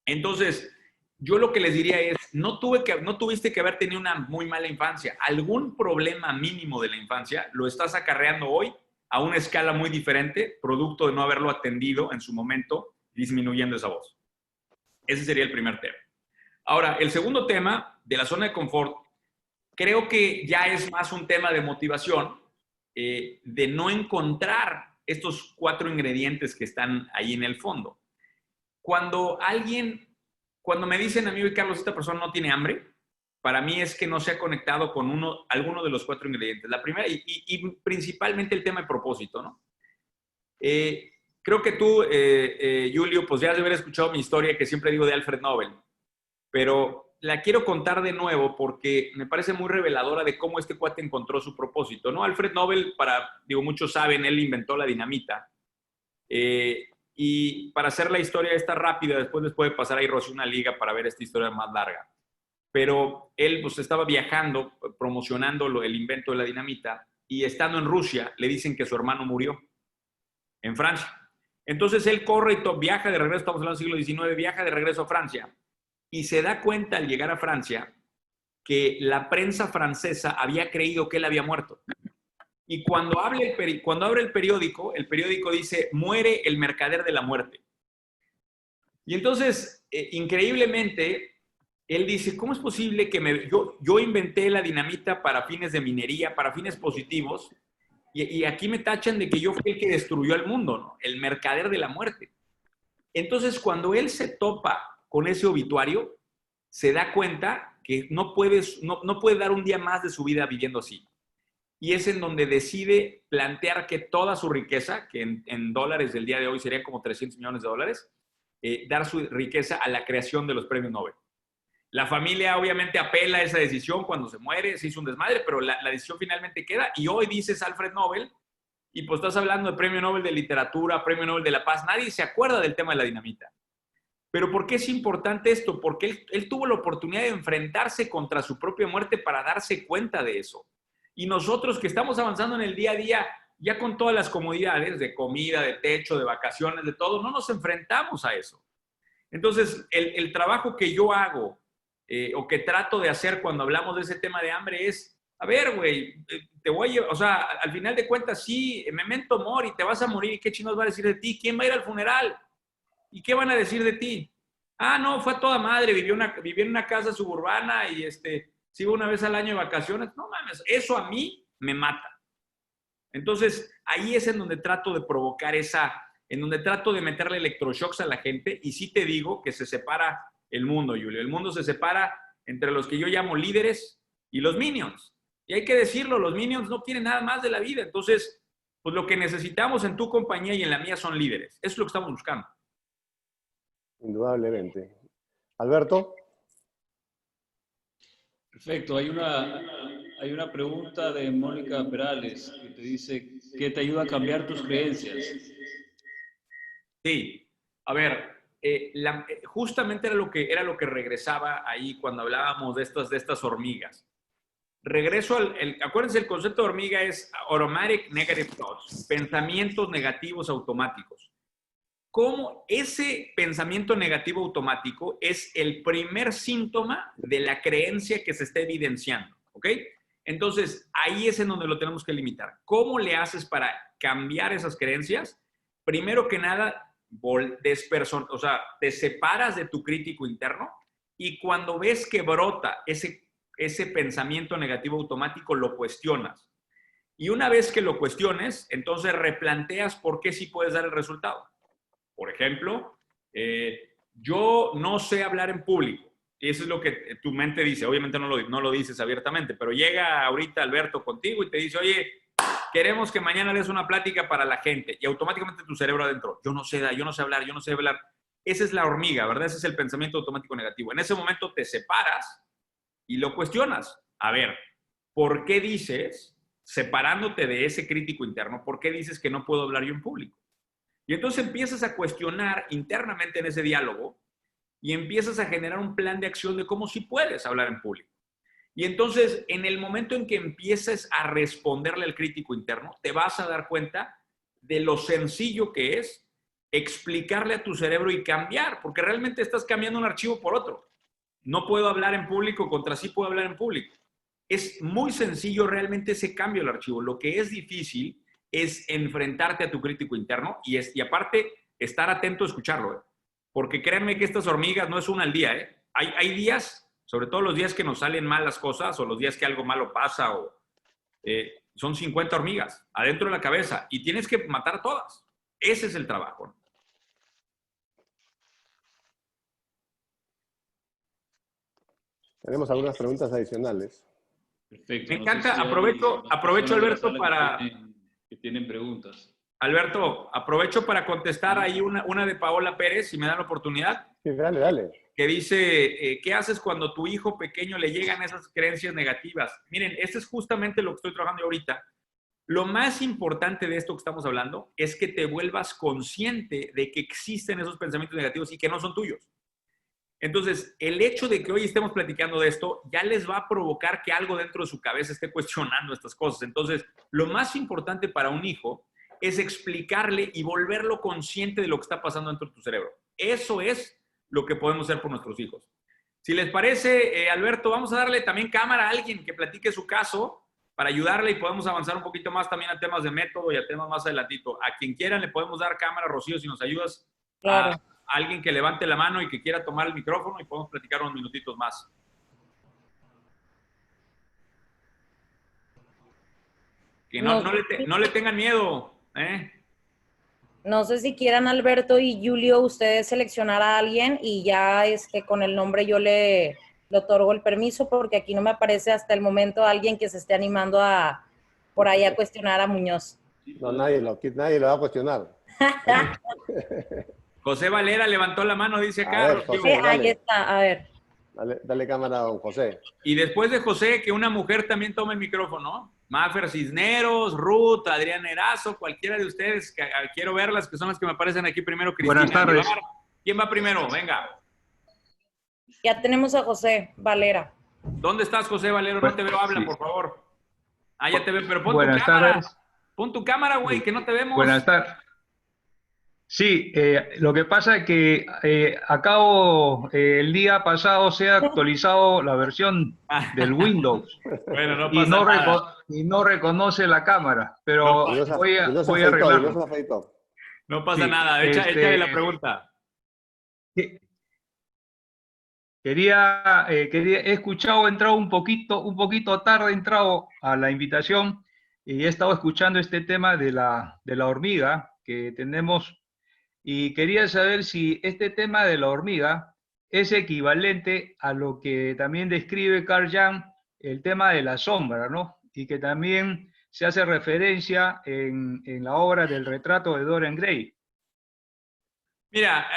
Entonces, yo lo que les diría es, no tuviste que haber tenido una muy mala infancia. Algún problema mínimo de la infancia lo estás acarreando hoy a una escala muy diferente, producto de no haberlo atendido en su momento, disminuyendo esa voz. Ese sería el primer tema. Ahora, el segundo tema de la zona de confort, creo que ya es más un tema de motivación, de no encontrar estos 4 ingredientes que están ahí en el fondo. Cuando me dicen a mí, Carlos, esta persona no tiene hambre, para mí es que no se ha conectado con alguno de los 4 ingredientes. La primera, y principalmente el tema de propósito, ¿no? Creo que tú, Julio, pues ya has de haber escuchado mi historia que siempre digo de Alfred Nobel, pero la quiero contar de nuevo porque me parece muy reveladora de cómo este cuate encontró su propósito, ¿no? Alfred Nobel, muchos saben, él inventó la dinamita. Y para hacer la historia esta rápida, después les puede pasar ahí Rocío una liga para ver esta historia más larga. Pero él pues estaba viajando, promocionando el invento de la dinamita, y estando en Rusia le dicen que su hermano murió en Francia. Entonces él corre y viaja de regreso, estamos hablando del siglo XIX, viaja de regreso a Francia y se da cuenta al llegar a Francia que la prensa francesa había creído que él había muerto. Y cuando abre el periódico dice, muere el mercader de la muerte. Y entonces, increíblemente, él dice, ¿cómo es posible que yo inventé la dinamita para fines de minería, para fines positivos, y aquí me tachan de que yo fui el que destruyó el mundo, ¿no? El mercader de la muerte. Entonces, cuando él se topa con ese obituario, se da cuenta que no puede dar un día más de su vida viviendo así. Y es en donde decide plantear que toda su riqueza, que en dólares del día de hoy serían como $300 millones, dar su riqueza a la creación de los premios Nobel. La familia obviamente apela a esa decisión cuando se muere, se hizo un desmadre, pero la decisión finalmente queda. Y hoy dices Alfred Nobel, y pues estás hablando de Premio Nobel de Literatura, Premio Nobel de la Paz. Nadie se acuerda del tema de la dinamita. Pero ¿por qué es importante esto? Porque él tuvo la oportunidad de enfrentarse contra su propia muerte para darse cuenta de eso. Y nosotros que estamos avanzando en el día a día, ya con todas las comodidades de comida, de techo, de vacaciones, de todo, no nos enfrentamos a eso. Entonces, el trabajo que yo hago o que trato de hacer cuando hablamos de ese tema de hambre es, a ver, güey, te voy a llevar, o sea, al final de cuentas, sí, memento mori, te vas a morir, ¿y qué chingados va a decir de ti? ¿Quién va a ir al funeral? ¿Y qué van a decir de ti? Ah, no, fue a toda madre, vivió en una casa suburbana y se iba una vez al año de vacaciones. No mames, eso a mí me mata. Entonces, ahí es en donde trato de provocar en donde trato de meterle electroshocks a la gente, y sí te digo que se separa el mundo, Julio. El mundo se separa entre los que yo llamo líderes y los minions. Y hay que decirlo, los minions no quieren nada más de la vida. Entonces, pues lo que necesitamos en tu compañía y en la mía son líderes. Eso es lo que estamos buscando. Indudablemente. Alberto. Perfecto. Hay una pregunta de Mónica Perales que te dice, ¿qué te ayuda a cambiar tus creencias? Sí. A ver, justamente era lo que regresaba ahí cuando hablábamos de estas hormigas. Regreso acuérdense, el concepto de hormiga es automatic negative thoughts, pensamientos negativos automáticos. Cómo ese pensamiento negativo automático es el primer síntoma de la creencia que se está evidenciando, ¿ok? Entonces, ahí es en donde lo tenemos que limitar. ¿Cómo le haces para cambiar esas creencias? Primero que nada, te separas de tu crítico interno, y cuando ves que brota ese pensamiento negativo automático, lo cuestionas. Y una vez que lo cuestiones, entonces replanteas por qué sí puedes dar el resultado. Por ejemplo, yo no sé hablar en público. Y eso es lo que tu mente dice. Obviamente no lo dices abiertamente, pero llega ahorita Alberto contigo y te dice, oye, queremos que mañana des una plática para la gente. Y automáticamente tu cerebro adentro, yo no sé hablar. Esa es la hormiga, ¿verdad? Ese es el pensamiento automático negativo. En ese momento te separas y lo cuestionas. A ver, ¿por qué dices, separándote de ese crítico interno, por qué dices que no puedo hablar yo en público? Y entonces empiezas a cuestionar internamente en ese diálogo y empiezas a generar un plan de acción de cómo sí puedes hablar en público. Y entonces, en el momento en que empieces a responderle al crítico interno, te vas a dar cuenta de lo sencillo que es explicarle a tu cerebro y cambiar, porque realmente estás cambiando un archivo por otro. No puedo hablar en público contra sí puedo hablar en público. Es muy sencillo realmente ese cambio del archivo. Lo que es difícil es enfrentarte a tu crítico interno y aparte estar atento a escucharlo, ¿eh? Porque créanme que estas hormigas no es una al día, ¿eh? Hay días, sobre todo los días que nos salen mal las cosas o los días que algo malo pasa, son 50 hormigas adentro de la cabeza y tienes que matar a todas. Ese es el trabajo, ¿no? Tenemos algunas preguntas adicionales. Perfecto. Me No encanta, sé si hay aprovecho, más aprovecho personas de la Alberto, sala para... que tienen preguntas. Alberto, aprovecho para contestar ahí una de Paola Pérez, si me dan la oportunidad, Sí, dale, dale. que dice, ¿qué haces cuando tu hijo pequeño le llegan esas creencias negativas? Miren, este es justamente lo que estoy trabajando yo ahorita. Lo más importante de esto que estamos hablando es que te vuelvas consciente de que existen esos pensamientos negativos y que no son tuyos. Entonces, el hecho de que hoy estemos platicando de esto ya les va a provocar que algo dentro de su cabeza esté cuestionando estas cosas. Entonces, lo más importante para un hijo es explicarle y volverlo consciente de lo que está pasando dentro de tu cerebro. Eso es lo que podemos hacer por nuestros hijos. Si les parece, Alberto, vamos a darle también cámara a alguien que platique su caso para ayudarle y podemos avanzar un poquito más también a temas de método y a temas más adelantito. A quien quieran le podemos dar cámara, Rocío, si nos ayudas Claro. a alguien que levante la mano y que quiera tomar el micrófono y podemos platicar unos minutitos más. Que no le tengan miedo, ¿eh? No sé si quieran Alberto y Julio, ustedes seleccionar a alguien y ya con el nombre yo le otorgo el permiso, porque aquí no me aparece hasta el momento alguien que se esté animando por ahí a cuestionar a Muñoz. No, nadie lo va a cuestionar. José Valera levantó la mano, dice acá. A ver, José, Ahí dale. está, a ver. Dale cámara a don José. Y después de José, que una mujer también tome el micrófono. Mafer Cisneros, Ruth, Adrián Erazo, cualquiera de ustedes, quiero verlas, que son las que me aparecen aquí primero. Cristina Buenas tardes. Aguilar. ¿Quién va primero? Venga. Ya tenemos a José Valera. ¿Dónde estás, José Valero? No te veo, habla, Sí. por favor. Ah, ya te veo, pero pon Buenas tu cámara. tardes. Pon tu cámara, güey, que no te vemos. Buenas tardes. Sí, lo que pasa es que el día pasado se ha actualizado la versión del Windows Bueno, no y pasa nada. no reconoce la cámara, pero Y no se voy a afeitó, arreglarlo. No pasa Sí, nada. Échale la pregunta. He escuchado, he entrado un poquito tarde, he entrado a la invitación y he estado escuchando este tema de la hormiga que tenemos y quería saber si este tema de la hormiga es equivalente a lo que también describe Carl Jung, el tema de la sombra, ¿no? Y que también se hace referencia en la obra del retrato de Dorian Gray. Mira,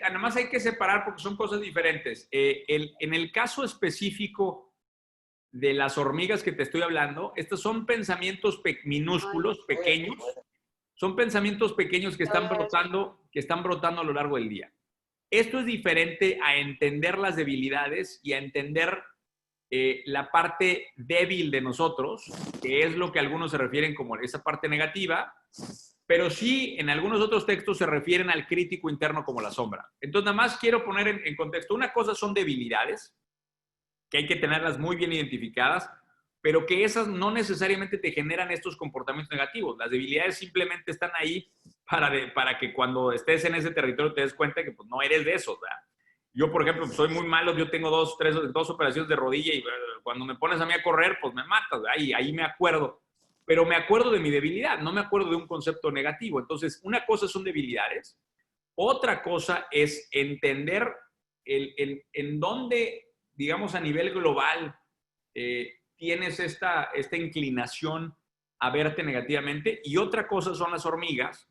además hay que separar porque son cosas diferentes. En el caso específico de las hormigas que te estoy hablando, estos son pensamientos minúsculos, pequeños. Son pensamientos pequeños que están brotando a lo largo del día. Esto es diferente a entender las debilidades y a entender la parte débil de nosotros, que es lo que algunos se refieren como esa parte negativa, pero sí en algunos otros textos se refieren al crítico interno como la sombra. Entonces, nada más quiero poner en contexto. Una cosa son debilidades, que hay que tenerlas muy bien identificadas, pero que esas no necesariamente te generan estos comportamientos negativos. Las debilidades simplemente están ahí para que cuando estés en ese territorio te des cuenta que pues, no eres de esos, ¿verdad? Yo, por ejemplo, soy muy malo, yo tengo dos operaciones de rodilla y cuando me pones a mí a correr, pues me matas, ahí me acuerdo. Pero me acuerdo de mi debilidad, no me acuerdo de un concepto negativo. Entonces, una cosa son debilidades, otra cosa es entender en dónde, digamos, a nivel global, tienes esta inclinación a verte negativamente. Y otra cosa son las hormigas,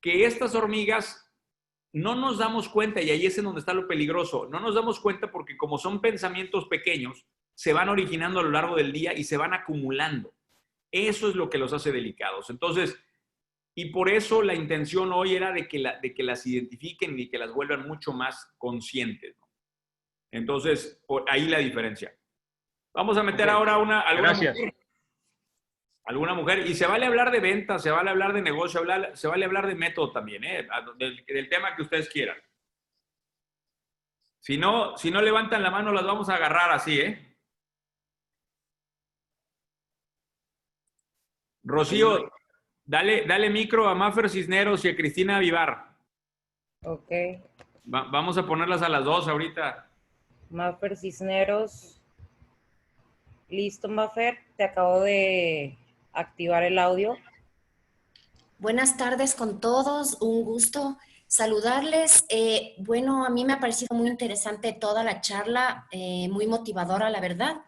que estas hormigas no nos damos cuenta, y ahí es en donde está lo peligroso, no nos damos cuenta porque como son pensamientos pequeños, se van originando a lo largo del día y se van acumulando. Eso es lo que los hace delicados. Entonces, y por eso la intención hoy era de que las identifiquen y que las vuelvan mucho más conscientes, ¿no? Entonces, por ahí la diferencia. Vamos a meter ahora alguna mujer. Y se vale hablar de ventas, se vale hablar de negocio, se vale hablar de método también, del tema que ustedes quieran. Si no levantan la mano, las vamos a agarrar así, ¿eh? Rocío, dale micro a Mafer Cisneros y a Cristina Vivar. Ok. Vamos a ponerlas a las dos ahorita. Mafer Cisneros. Listo, Mafer, te acabo de activar el audio. Buenas tardes con todos, un gusto. Saludarles. Bueno, a mí me ha parecido muy interesante toda la charla, muy motivadora, la verdad.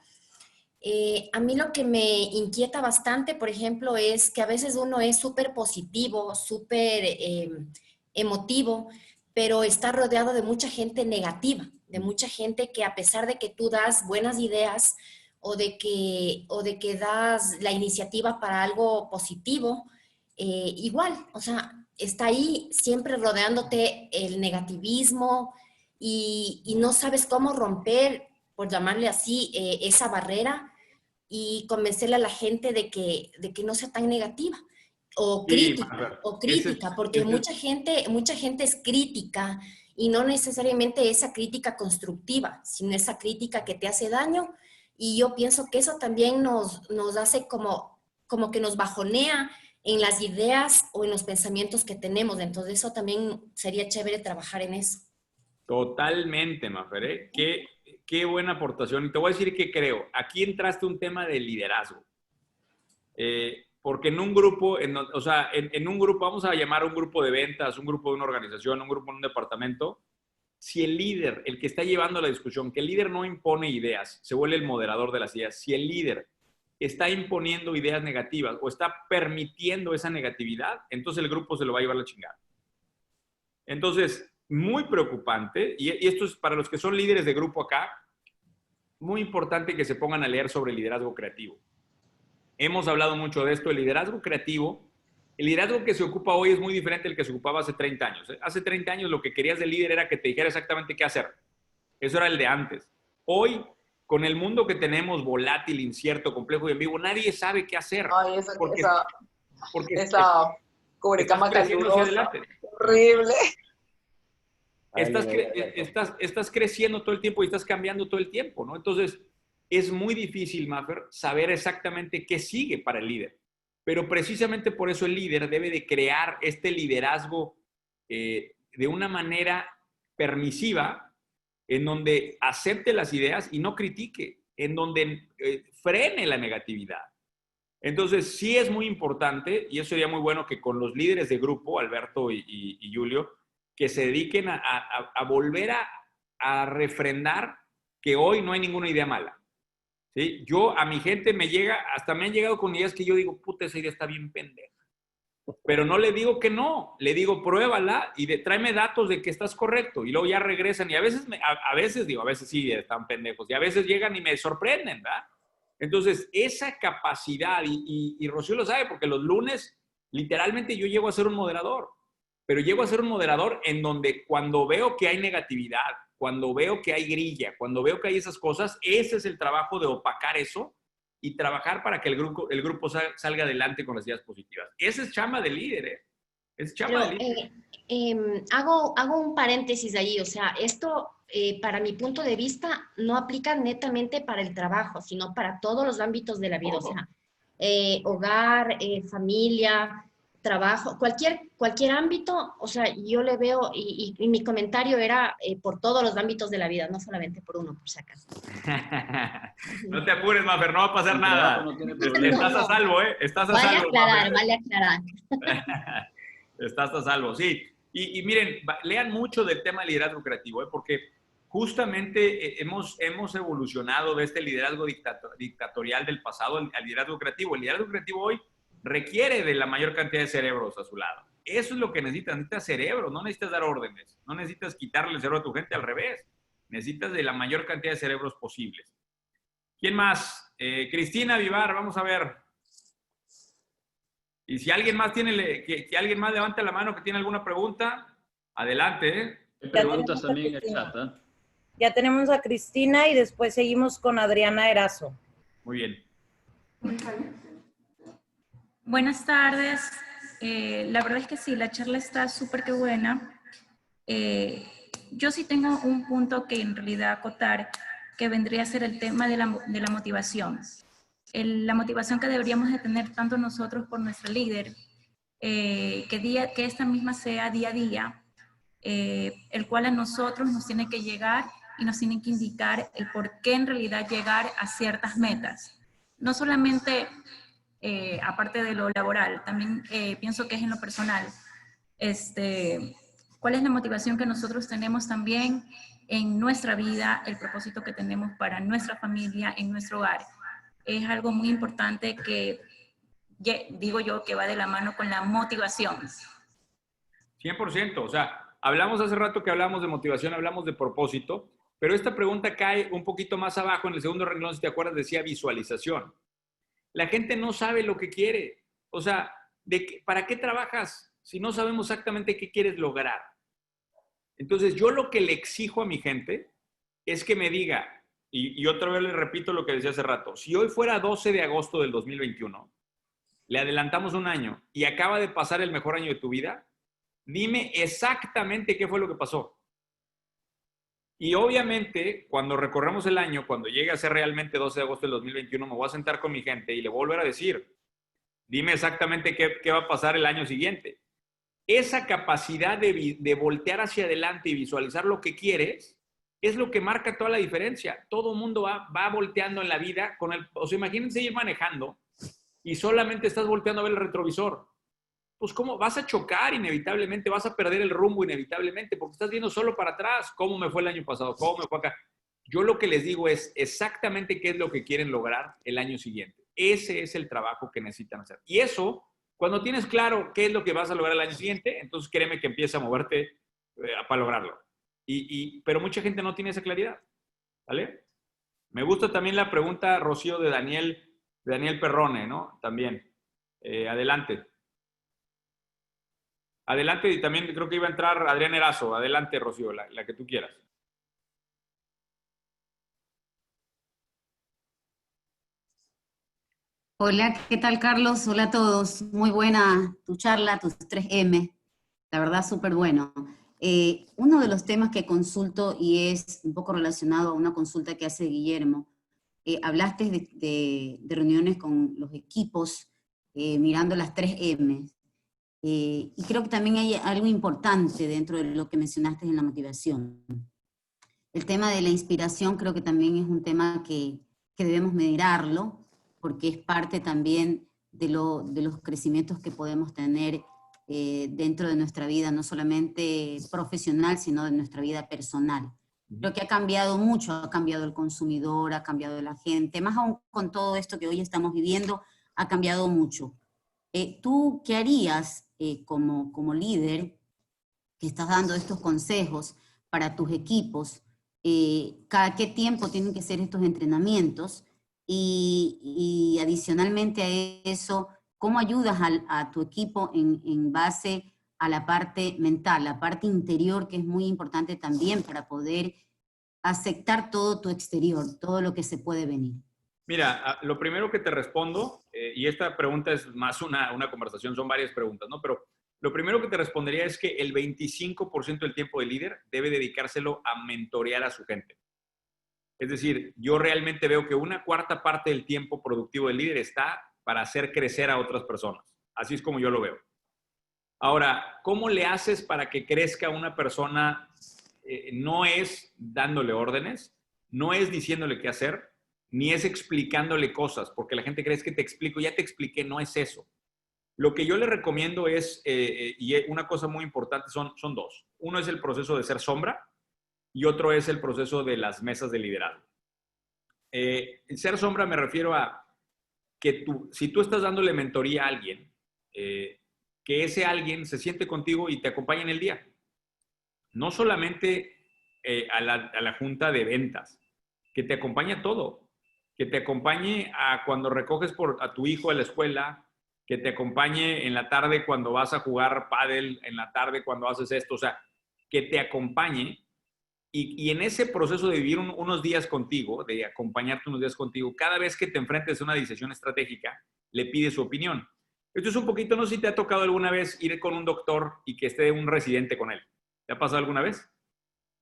A mí lo que me inquieta bastante, por ejemplo, es que a veces uno es súper positivo, súper emotivo, pero está rodeado de mucha gente negativa, de mucha gente que a pesar de que tú das buenas ideas o de que das la iniciativa para algo positivo, igual, o sea, está ahí siempre rodeándote el negativismo y no sabes cómo romper, por llamarle así, esa barrera y convencerle a la gente de que no sea tan negativa Sí, Mafer, o crítica, porque mucha gente es crítica y no necesariamente esa crítica constructiva, sino esa crítica que te hace daño. Y yo pienso que eso también nos hace como que nos bajonea en las ideas o en los pensamientos que tenemos. Entonces eso también sería chévere trabajar en eso. totalmente, Mafer, ¿eh? Qué buena aportación. Y te voy a decir que creo. Aquí entraste un tema de liderazgo. Porque en un grupo, o sea, en un grupo, vamos a llamar a un grupo de ventas, un grupo de una organización, un grupo en un departamento, si el líder, el que está llevando la discusión, que el líder no impone ideas, se vuelve el moderador de las ideas, si el líder está imponiendo ideas negativas o está permitiendo esa negatividad, entonces el grupo se lo va a llevar la chingada. Entonces, muy preocupante, y esto es para los que son líderes de grupo acá, muy importante que se pongan a leer sobre liderazgo creativo. Hemos hablado mucho de esto, el liderazgo creativo. El liderazgo que se ocupa hoy es muy diferente al que se ocupaba hace 30 años. Hace 30 años lo que querías del líder era que te dijera exactamente qué hacer. Eso era el de antes. Hoy, con el mundo que tenemos, volátil, incierto, complejo y ambiguo, nadie sabe qué hacer. Ay, porque esa cubrecama calurosa, horrible. Estás creciendo todo el tiempo y estás cambiando todo el tiempo, ¿no? Entonces, es muy difícil, Mafer, saber exactamente qué sigue para el líder. Pero precisamente por eso el líder debe de crear este liderazgo de una manera permisiva, en donde acepte las ideas y no critique, en donde frene la negatividad. Entonces, sí es muy importante, y eso sería muy bueno que con los líderes de grupo, Alberto y Julio, que se dediquen a volver a refrendar que hoy no hay ninguna idea mala. ¿Sí? Yo, a mi gente hasta me han llegado con ideas que yo digo, puta, esa idea está bien pendeja. Pero no le digo que no, le digo, pruébala y tráeme datos de que estás correcto. Y luego ya regresan y a veces sí están pendejos. Y a veces llegan y me sorprenden, ¿verdad? Entonces, esa capacidad, y Rocío lo sabe, porque los lunes, literalmente yo llego a ser un moderador. Pero llego a ser un moderador en donde cuando veo que hay negatividad, cuando veo que hay grilla, cuando veo que hay esas cosas, ese es el trabajo de opacar eso y trabajar para que el grupo salga adelante con las ideas positivas. Esa es chamba del líder, ¿eh? Es chamba del líder. Hago un paréntesis allí, o sea, esto para mi punto de vista no aplica netamente para el trabajo, sino para todos los ámbitos de la vida, o sea, hogar, familia, trabajo, cualquier ámbito, o sea, yo le veo, y mi comentario era por todos los ámbitos de la vida, no solamente por uno, por si acaso. No te apures, Mafer, no va a pasar nada. Estás a salvo, ¿eh? Estás a salvo. Vale aclarar. Estás a salvo, sí. Y miren, lean mucho del tema de liderazgo creativo, ¿eh? Porque justamente hemos evolucionado de este liderazgo dictatorial del pasado al liderazgo creativo. El liderazgo creativo hoy requiere de la mayor cantidad de cerebros a su lado. Eso es lo que necesitas cerebro, no necesitas dar órdenes, no necesitas quitarle el cerebro a tu gente, al revés. Necesitas de la mayor cantidad de cerebros posibles. ¿Quién más? Cristina Vivar, vamos a ver. Y si alguien más que alguien más levante la mano que tiene alguna pregunta, adelante. Hay preguntas también en el chat, ¿eh? Ya tenemos a Cristina y después seguimos con Adriana Erazo. Muy bien. Buenas tardes. La verdad es que sí, la charla está súper que buena. Yo sí tengo un punto que en realidad acotar, que vendría a ser el tema de la motivación. La motivación que deberíamos de tener tanto nosotros por nuestro líder, que esta misma sea día a día, el cual a nosotros nos tiene que llegar y nos tiene que indicar el por qué en realidad llegar a ciertas metas. No solamente... aparte de lo laboral, también pienso que es en lo personal. cuál es la motivación que nosotros tenemos también en nuestra vida, el propósito que tenemos para nuestra familia, en nuestro hogar. Es algo muy importante que, digo yo, que va de la mano con la motivación. 100%, o sea, hablamos hace rato que hablamos de motivación, hablamos de propósito, pero esta pregunta cae un poquito más abajo, en el segundo renglón, si te acuerdas, decía visualización. La gente no sabe lo que quiere. O sea, ¿para qué trabajas si no sabemos exactamente qué quieres lograr? Entonces, yo lo que le exijo a mi gente es que me diga, y otra vez le repito lo que decía hace rato, si hoy fuera 12 de agosto del 2021, le adelantamos un año y acaba de pasar el mejor año de tu vida, dime exactamente qué fue lo que pasó. Y obviamente, cuando recorremos el año, cuando llegue a ser realmente 12 de agosto del 2021, me voy a sentar con mi gente y le voy a volver a decir, dime exactamente qué va a pasar el año siguiente. Esa capacidad de voltear hacia adelante y visualizar lo que quieres es lo que marca toda la diferencia. Todo el mundo va volteando en la vida con o sea, imagínense ir manejando y solamente estás volteando a ver el retrovisor. Pues cómo vas a chocar inevitablemente, vas a perder el rumbo inevitablemente, porque estás viendo solo para atrás. ¿Cómo me fue el año pasado? ¿Cómo me fue acá? Yo lo que les digo es exactamente qué es lo que quieren lograr el año siguiente. Ese es el trabajo que necesitan hacer. Y eso, cuando tienes claro qué es lo que vas a lograr el año siguiente, entonces créeme que empieza a moverte para lograrlo. Pero mucha gente no tiene esa claridad. ¿Vale? Me gusta también la pregunta, Rocío, de Daniel Perrone, ¿no? También. Adelante. Adelante, y también creo que iba a entrar Adrián Erazo. Adelante, Rocío, la que tú quieras. Hola, ¿qué tal, Carlos? Hola a todos. Muy buena tu charla, tus 3M. La verdad, súper bueno. Uno de los temas que consulto, y es un poco relacionado a una consulta que hace Guillermo, hablaste de reuniones con los equipos, mirando las 3M. Y creo que también hay algo importante dentro de lo que mencionaste en la motivación. El tema de la inspiración creo que también es un tema que debemos mirarlo, porque es parte también de los crecimientos que podemos tener dentro de nuestra vida, no solamente profesional, sino de nuestra vida personal. Creo que ha cambiado mucho, ha cambiado el consumidor, ha cambiado la gente, más aún con todo esto que hoy estamos viviendo, ha cambiado mucho. ¿Tú qué harías como líder que estás dando estos consejos para tus equipos? ¿Cada qué tiempo tienen que ser estos entrenamientos? Y adicionalmente a eso, ¿cómo ayudas a tu equipo en base a la parte mental, la parte interior, que es muy importante también para poder aceptar todo tu exterior, todo lo que se puede venir? Mira, lo primero que te respondo, y esta pregunta es más una conversación, son varias preguntas, ¿no? Pero lo primero que te respondería es que el 25% del tiempo del líder debe dedicárselo a mentorear a su gente. Es decir, yo realmente veo que una cuarta parte del tiempo productivo del líder está para hacer crecer a otras personas. Así es como yo lo veo. Ahora, ¿cómo le haces para que crezca una persona? No es dándole órdenes, no es diciéndole qué hacer, ni es explicándole cosas, porque la gente cree que te explico, ya te expliqué, no es eso. Lo que yo le recomiendo es, y una cosa muy importante son dos. Uno es el proceso de ser sombra y otro es el proceso de las mesas de liderazgo. Ser sombra me refiero a que si tú estás dándole mentoría a alguien, que ese alguien se siente contigo y te acompañe en el día. No solamente a la junta de ventas, que te acompañe a todo. Que te acompañe a cuando recoges a tu hijo a la escuela, que te acompañe en la tarde cuando vas a jugar pádel, en la tarde cuando haces esto, o sea, que te acompañe y en ese proceso de vivir unos días contigo, de acompañarte unos días contigo, cada vez que te enfrentes a una decisión estratégica, le pides su opinión. Esto es un poquito, no sé si te ha tocado alguna vez ir con un doctor y que esté un residente con él. ¿Te ha pasado alguna vez?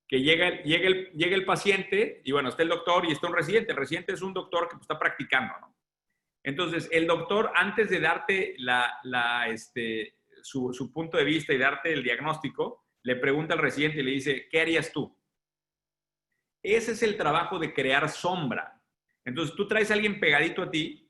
Que llega el paciente y bueno, está el doctor y está un residente. El residente es un doctor que está practicando, ¿no? Entonces, el doctor, antes de darte su punto de vista y darte el diagnóstico, le pregunta al residente y le dice, ¿qué harías tú? Ese es el trabajo de crear sombra. Entonces, tú traes a alguien pegadito a ti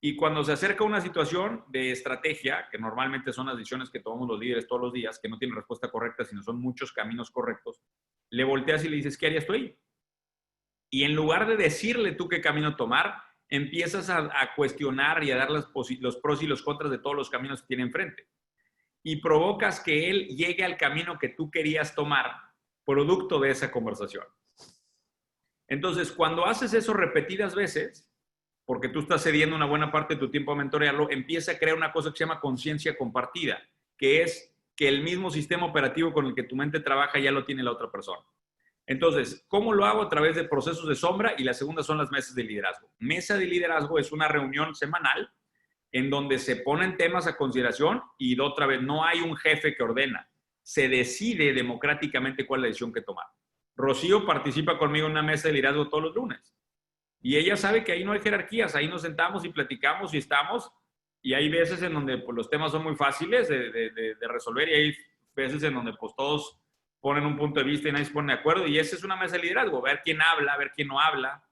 Y cuando se acerca una situación de estrategia, que normalmente son las decisiones que tomamos los líderes todos los días, que no tienen respuesta correcta, sino son muchos caminos correctos, le volteas y le dices, ¿qué harías tú ahí? Y en lugar de decirle tú qué camino tomar, empiezas a cuestionar y a dar los pros y los contras de todos los caminos que tiene enfrente. Y provocas que él llegue al camino que tú querías tomar, producto de esa conversación. Entonces, cuando haces eso repetidas veces, porque tú estás cediendo una buena parte de tu tiempo a mentorearlo, empieza a crear una cosa que se llama conciencia compartida, que es que el mismo sistema operativo con el que tu mente trabaja ya lo tiene la otra persona. Entonces, ¿cómo lo hago? A través de procesos de sombra, y la segunda son las mesas de liderazgo. Mesa de liderazgo es una reunión semanal en donde se ponen temas a consideración y de otra vez no hay un jefe que ordena. Se decide democráticamente cuál es la decisión que tomar. Rocío participa conmigo en una mesa de liderazgo todos los lunes. Y ella sabe que ahí no hay jerarquías, ahí nos sentamos y platicamos y estamos, y hay veces en donde pues, los temas son muy fáciles de resolver y hay veces en donde pues todos ponen un punto de vista y nadie se pone de acuerdo, y esa es una mesa de liderazgo, ver quién habla, ver quién no habla,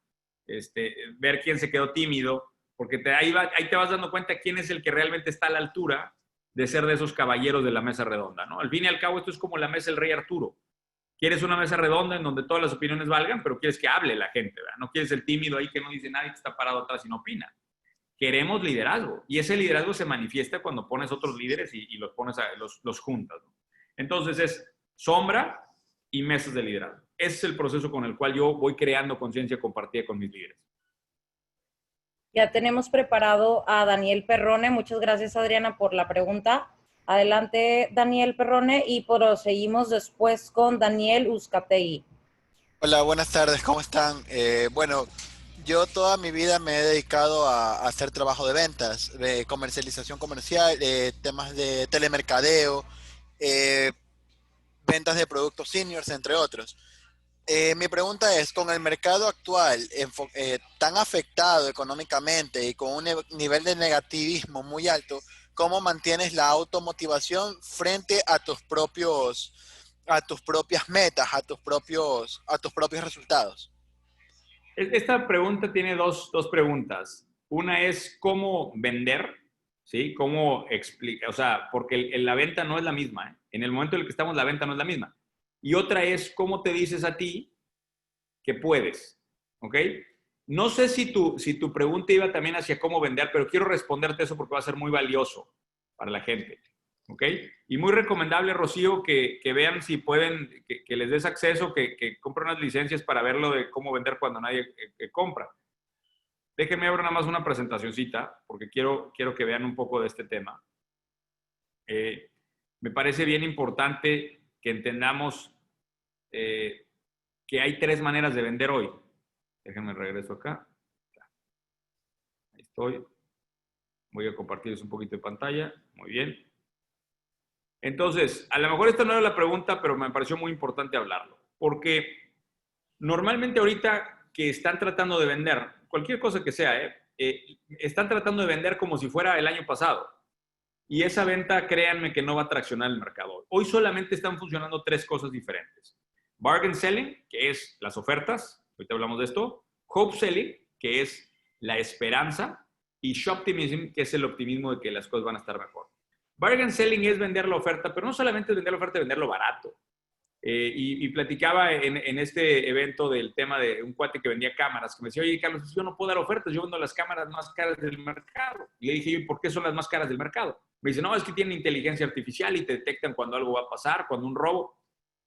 ver quién se quedó tímido, porque ahí te vas dando cuenta quién es el que realmente está a la altura de ser de esos caballeros de la mesa redonda, ¿no? Al fin y al cabo esto es como la mesa del rey Arturo. Quieres una mesa redonda en donde todas las opiniones valgan, pero quieres que hable la gente, ¿verdad? No quieres el tímido ahí que no dice nadie, que está parado atrás y no opina. Queremos liderazgo. Y ese liderazgo se manifiesta cuando pones otros líderes y los pones los juntas, ¿no? Entonces es sombra y mesas de liderazgo. Ese es el proceso con el cual yo voy creando conciencia compartida con mis líderes. Ya tenemos preparado a Daniel Perrone. Muchas gracias, Adriana, por la pregunta. Adelante, Daniel Perrone, y proseguimos después con Daniel Uzcategui. Hola, buenas tardes, ¿cómo están? Bueno, yo toda mi vida me he dedicado a hacer trabajo de ventas, de comercialización comercial, temas de telemercadeo, ventas de productos seniors, entre otros. Mi pregunta es, con el mercado actual tan afectado económicamente y con un nivel de negativismo muy alto, ¿cómo mantienes la automotivación frente a tus propias metas, a tus propios resultados? Esta pregunta tiene dos preguntas. Una es cómo vender, ¿sí? Cómo explicar, o sea, porque la venta no es la misma, ¿eh? En el momento en el que estamos, la venta no es la misma. Y otra es cómo te dices a ti que puedes, ¿ok? No sé si tu pregunta iba también hacia cómo vender, pero quiero responderte eso porque va a ser muy valioso para la gente, ¿ok? Y muy recomendable, Rocío, que vean si pueden, que les des acceso, que compren unas licencias para verlo de cómo vender cuando nadie compra. Déjenme abrir nada más una presentacioncita, porque quiero que vean un poco de este tema. Me parece bien importante que entendamos que hay 3 maneras de vender hoy. Déjenme regreso acá. Ahí estoy. Voy a compartirles un poquito de pantalla. Muy bien. Entonces, a lo mejor esta no era la pregunta, pero me pareció muy importante hablarlo. Porque normalmente ahorita que están tratando de vender, cualquier cosa que sea, están tratando de vender como si fuera el año pasado. Y esa venta, créanme que no va a traccionar el mercado. Hoy solamente están funcionando 3 cosas diferentes. Bargain selling, que es las ofertas, ahorita hablamos de esto. Hope selling, que es la esperanza. Y shoptimism, que es el optimismo de que las cosas van a estar mejor. Bargain selling es vender la oferta, pero no solamente es vender la oferta, es venderlo barato. Y platicaba en este evento del tema de un cuate que vendía cámaras, que me decía, oye, Carlos, yo no puedo dar ofertas, yo vendo las cámaras más caras del mercado. Y le dije, ¿y por qué son las más caras del mercado? Me dice, no, es que tienen inteligencia artificial y te detectan cuando algo va a pasar, cuando un robo.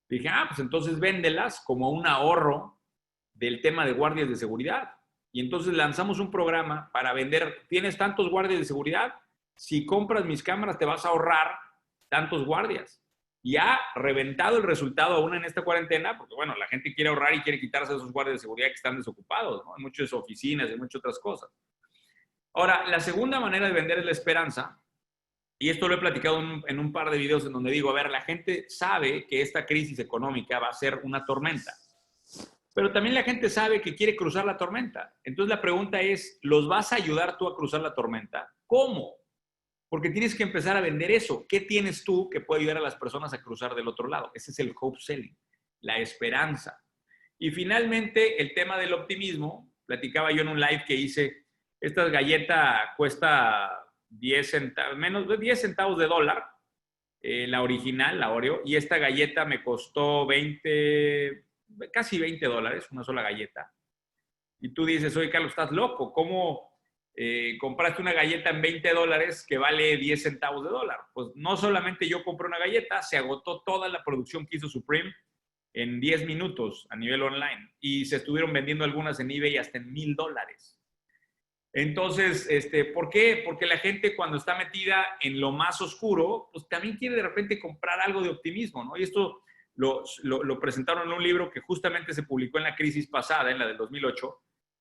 Le dije, pues entonces véndelas como un ahorro del tema de guardias de seguridad. Y entonces lanzamos un programa para vender, ¿tienes tantos guardias de seguridad? Si compras mis cámaras te vas a ahorrar tantos guardias. Y ha reventado el resultado aún en esta cuarentena, porque bueno, la gente quiere ahorrar y quiere quitarse a esos guardias de seguridad que están desocupados, ¿no? En muchas oficinas, en muchas otras cosas. Ahora, la segunda manera de vender es la esperanza. Y esto lo he platicado en un par de videos en donde digo, a ver, la gente sabe que esta crisis económica va a ser una tormenta. Pero también la gente sabe que quiere cruzar la tormenta. Entonces la pregunta es, ¿los vas a ayudar tú a cruzar la tormenta? ¿Cómo? Porque tienes que empezar a vender eso. ¿Qué tienes tú que puede ayudar a las personas a cruzar del otro lado? Ese es el hope selling, la esperanza. Y finalmente, el tema del optimismo. Platicaba yo en un live que hice Esta galleta cuesta 10 centavos, menos de 10 centavos de dólar, la original, la Oreo, y esta galleta me costó casi 20 dólares, una sola galleta. Y tú dices, oye, Carlos, estás loco, ¿cómo compraste una galleta en 20 dólares que vale 10 centavos de dólar? Pues no solamente yo compré una galleta, se agotó toda la producción que hizo Supreme en 10 minutos a nivel online, y se estuvieron vendiendo algunas en eBay hasta en $1,000. Entonces, ¿por qué? Porque la gente cuando está metida en lo más oscuro, pues también quiere de repente comprar algo de optimismo, ¿no? Y esto lo presentaron en un libro que justamente se publicó en la crisis pasada, en la del 2008,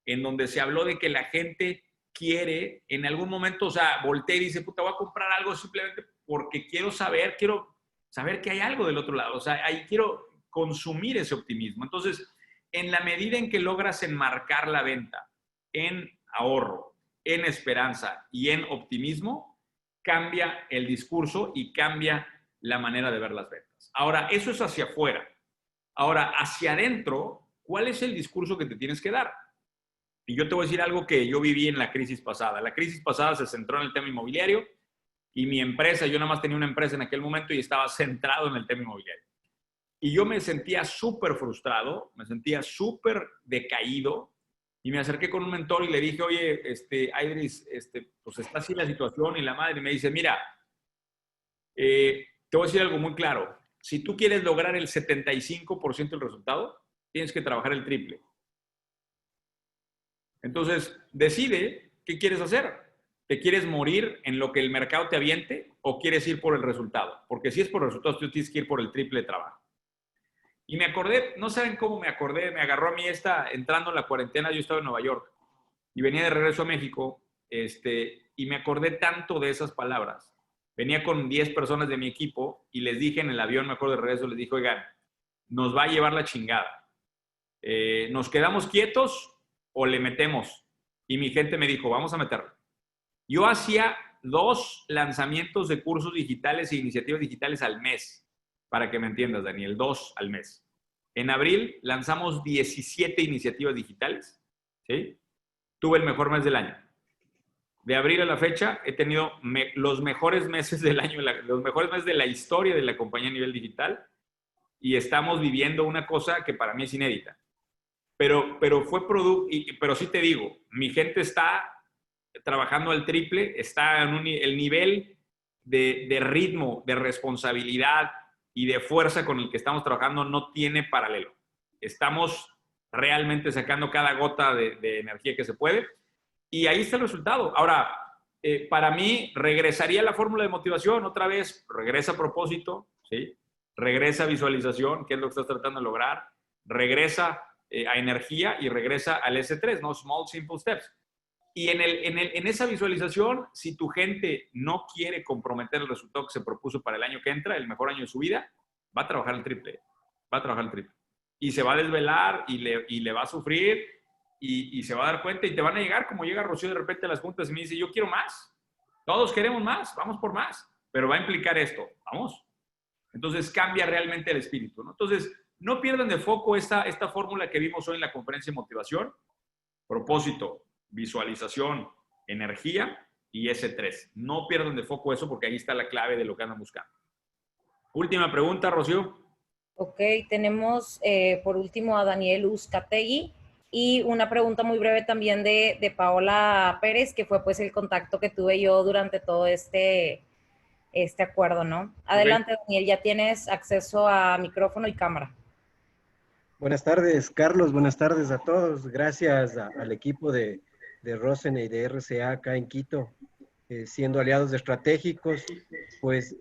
en donde se habló de que la gente quiere en algún momento, o sea, voltea y dice, puta, voy a comprar algo simplemente porque quiero saber que hay algo del otro lado, o sea, ahí quiero consumir ese optimismo. Entonces, en la medida en que logras enmarcar la venta en ahorro, en esperanza y en optimismo, cambia el discurso y cambia la manera de ver las ventas. Ahora, eso es hacia afuera. Ahora, hacia adentro, ¿cuál es el discurso que te tienes que dar? Y yo te voy a decir algo que yo viví en la crisis pasada. La crisis pasada se centró en el tema inmobiliario y mi empresa, yo nada más tenía una empresa en aquel momento y estaba centrado en el tema inmobiliario. Y yo me sentía súper frustrado, me sentía súper decaído, y me acerqué con un mentor y le dije, oye, Idris, pues está así la situación, y la madre me dice, mira, te voy a decir algo muy claro. Si tú quieres lograr el 75% del resultado, tienes que trabajar el triple. Entonces, decide qué quieres hacer. ¿Te quieres morir en lo que el mercado te aviente o quieres ir por el resultado? Porque si es por el resultado, tú tienes que ir por el triple de trabajo. Y me acordé, no saben cómo me acordé, me agarró a mí entrando en la cuarentena, yo estaba en Nueva York y venía de regreso a México, y me acordé tanto de esas palabras. Venía con 10 personas de mi equipo y les dije en el avión, me acuerdo de regreso, les dije, oigan, nos va a llevar la chingada. ¿Nos quedamos quietos o le metemos? Y mi gente me dijo, vamos a meterlo. Yo hacía 2 lanzamientos de cursos digitales e iniciativas digitales al mes. Para que me entiendas, Daniel, 2 al mes. En abril lanzamos 17 iniciativas digitales, ¿sí? Tuve el mejor mes del año. De abril a la fecha he tenido los mejores meses del año, los mejores meses de la historia de la compañía a nivel digital, y estamos viviendo una cosa que para mí es inédita. Pero sí te digo, mi gente está trabajando al triple, está en el nivel de ritmo, de responsabilidad y de fuerza con el que estamos trabajando no tiene paralelo. Estamos realmente sacando cada gota de energía que se puede y ahí está el resultado. Ahora, para mí, regresaría a la fórmula de motivación otra vez, regresa a propósito, ¿sí? Regresa a visualización, que es lo que estás tratando de lograr, regresa a energía y regresa al S3, ¿no? Small, Simple Steps. Y en esa visualización, si tu gente no quiere comprometer el resultado que se propuso para el año que entra, el mejor año de su vida, va a trabajar el triple. Va a trabajar el triple. Y se va a desvelar y le va a sufrir y se va a dar cuenta y te van a llegar como llega Rocío de repente a las juntas y me dice, yo quiero más. Todos queremos más, vamos por más. Pero va a implicar esto, vamos. Entonces cambia realmente el espíritu, ¿no? Entonces, no pierdan de foco esta fórmula que vimos hoy en la conferencia de motivación. Propósito, visualización, energía y S3. No pierdan de foco eso porque ahí está la clave de lo que andan buscando. Última pregunta, Rocío. Ok, tenemos por último a Daniel Uzcategui y una pregunta muy breve también de Paola Pérez, que fue pues el contacto que tuve yo durante todo este acuerdo, ¿no? Adelante, okay. Daniel, ya tienes acceso a micrófono y cámara. Buenas tardes, Carlos. Buenas tardes a todos. Gracias al equipo de Rosen y de RCA acá en Quito, siendo aliados estratégicos. Pues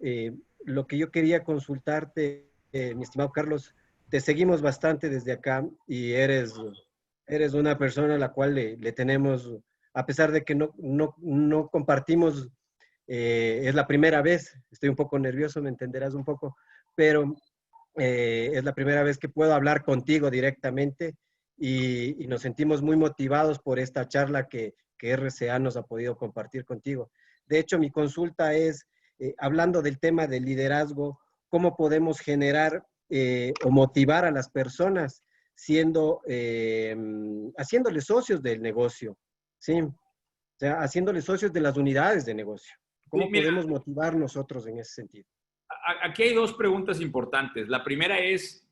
lo que yo quería consultarte, mi estimado Carlos, te seguimos bastante desde acá y eres una persona a la cual le tenemos, a pesar de que no compartimos, es la primera vez, estoy un poco nervioso, me entenderás un poco, pero es la primera vez que puedo hablar contigo directamente y nos sentimos muy motivados por esta charla que RCA nos ha podido compartir contigo. De hecho, mi consulta es, hablando del tema del liderazgo, ¿cómo podemos generar o motivar a las personas haciéndoles socios del negocio? ¿Sí? sea, haciéndole socios de las unidades de negocio. ¿Cómo Sí, mira, podemos motivar nosotros en ese sentido? aquí hay dos preguntas importantes. La primera es,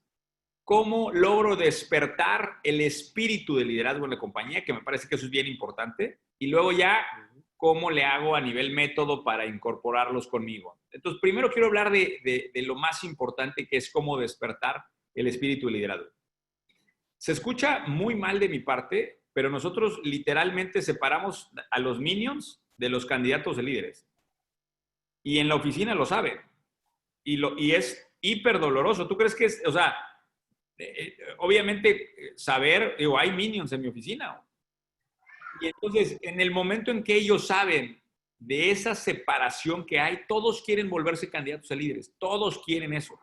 ¿cómo logro despertar el espíritu de liderazgo en la compañía? Que me parece que eso es bien importante. Y luego ya, ¿cómo le hago a nivel método para incorporarlos conmigo? Entonces, primero quiero hablar de lo más importante, que es cómo despertar el espíritu de liderazgo. Se escucha muy mal de mi parte, pero nosotros literalmente separamos a los minions de los candidatos de líderes. Y en la oficina lo saben. Y es hiper doloroso. ¿Tú crees que es, o sea, obviamente saber, digo, hay minions en mi oficina? Y entonces, en el momento en que ellos saben de esa separación que hay, todos quieren volverse candidatos a líderes. Todos quieren eso.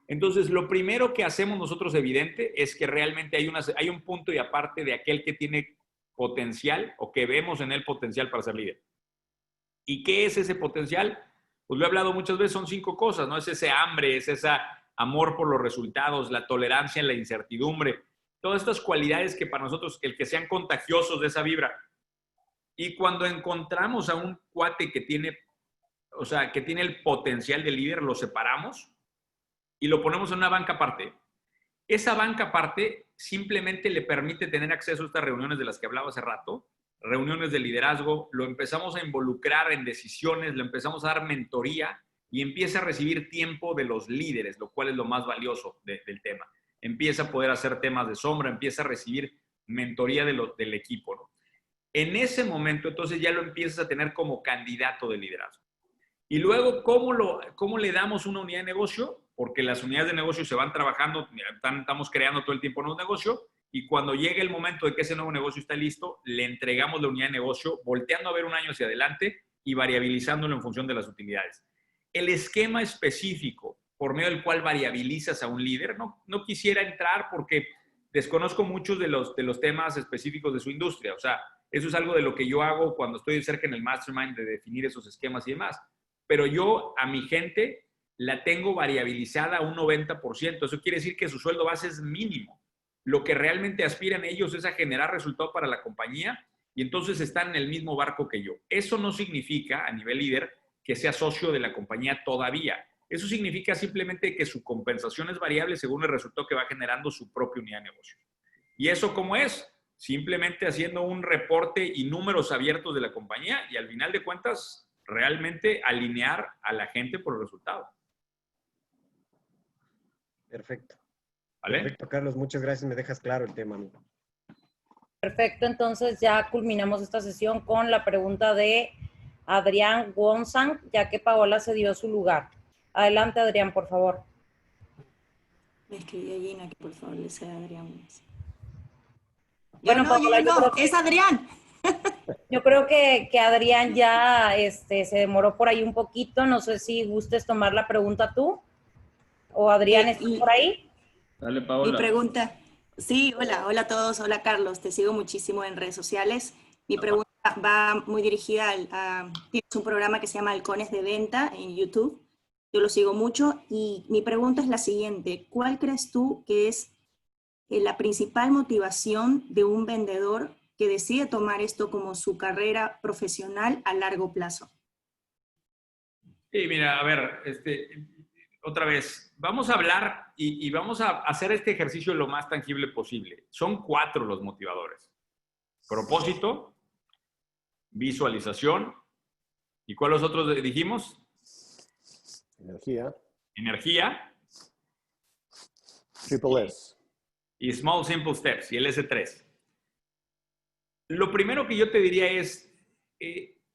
Entonces, lo primero que hacemos nosotros evidente es que realmente hay un punto y aparte de aquel que tiene potencial o que vemos en él potencial para ser líder. ¿Y qué es ese potencial? Pues lo he hablado muchas veces, son 5 cosas, ¿no? Es ese hambre, es ese amor por los resultados, la tolerancia en la incertidumbre, todas estas cualidades que para nosotros, el que sean contagiosos de esa vibra. Y cuando encontramos a un cuate que tiene, o sea, que tiene el potencial de líder, lo separamos y lo ponemos en una banca aparte. Esa banca aparte simplemente le permite tener acceso a estas reuniones de las que hablaba hace rato, reuniones de liderazgo, lo empezamos a involucrar en decisiones, le empezamos a dar mentoría y empieza a recibir tiempo de los líderes, lo cual es lo más valioso del tema. Empieza a poder hacer temas de sombra, empieza a recibir mentoría del equipo, ¿no? En ese momento, entonces, ya lo empiezas a tener como candidato de liderazgo. Y luego, ¿cómo le damos una unidad de negocio? Porque las unidades de negocio se van trabajando, estamos creando todo el tiempo un nuevo negocio, y cuando llegue el momento de que ese nuevo negocio está listo, le entregamos la unidad de negocio, volteando a ver un año hacia adelante y variabilizándolo en función de las utilidades. El esquema específico por medio del cual variabilizas a un líder, no quisiera entrar porque desconozco muchos de los temas específicos de su industria. O sea, eso es algo de lo que yo hago cuando estoy cerca en el mastermind, de definir esos esquemas y demás. Pero yo a mi gente la tengo variabilizada a un 90%. Eso quiere decir que su sueldo base es mínimo. Lo que realmente aspiran ellos es a generar resultado para la compañía y entonces están en el mismo barco que yo. Eso no significa, a nivel líder, que sea socio de la compañía todavía. Eso significa simplemente que su compensación es variable según el resultado que va generando su propia unidad de negocio. ¿Y eso cómo es? Simplemente haciendo un reporte y números abiertos de la compañía y al final de cuentas realmente alinear a la gente por el resultado. Perfecto. ¿Vale? Perfecto, Carlos. Muchas gracias. Me dejas claro el tema, amigo. Perfecto. Entonces ya culminamos esta sesión con la pregunta de Adrián Wonsang, ya que Paola cedió su lugar. Adelante, Adrián, por favor. Me escribí a Gina que por favor le sea a Adrián. Bueno, Paola, no, es Adrián. Yo creo que Adrián ya se demoró por ahí un poquito. No sé si gustes tomar la pregunta tú. ¿O Adrián está por ahí? Dale, Paola. Mi pregunta. Sí, hola a todos. Hola, Carlos. Te sigo muchísimo en redes sociales. Mi pregunta va muy dirigida tienes un programa que se llama Halcones de Venta en YouTube. Yo lo sigo mucho y mi pregunta es la siguiente. ¿Cuál crees tú que es la principal motivación de un vendedor que decide tomar esto como su carrera profesional a largo plazo? Sí, mira, a ver, otra vez, vamos a hablar y vamos a hacer este ejercicio lo más tangible posible. Son 4 los motivadores. Propósito, visualización, ¿y cuáles otros dijimos? Energía. Triple S. Y Small Simple Steps, y el S3. Lo primero que yo te diría es,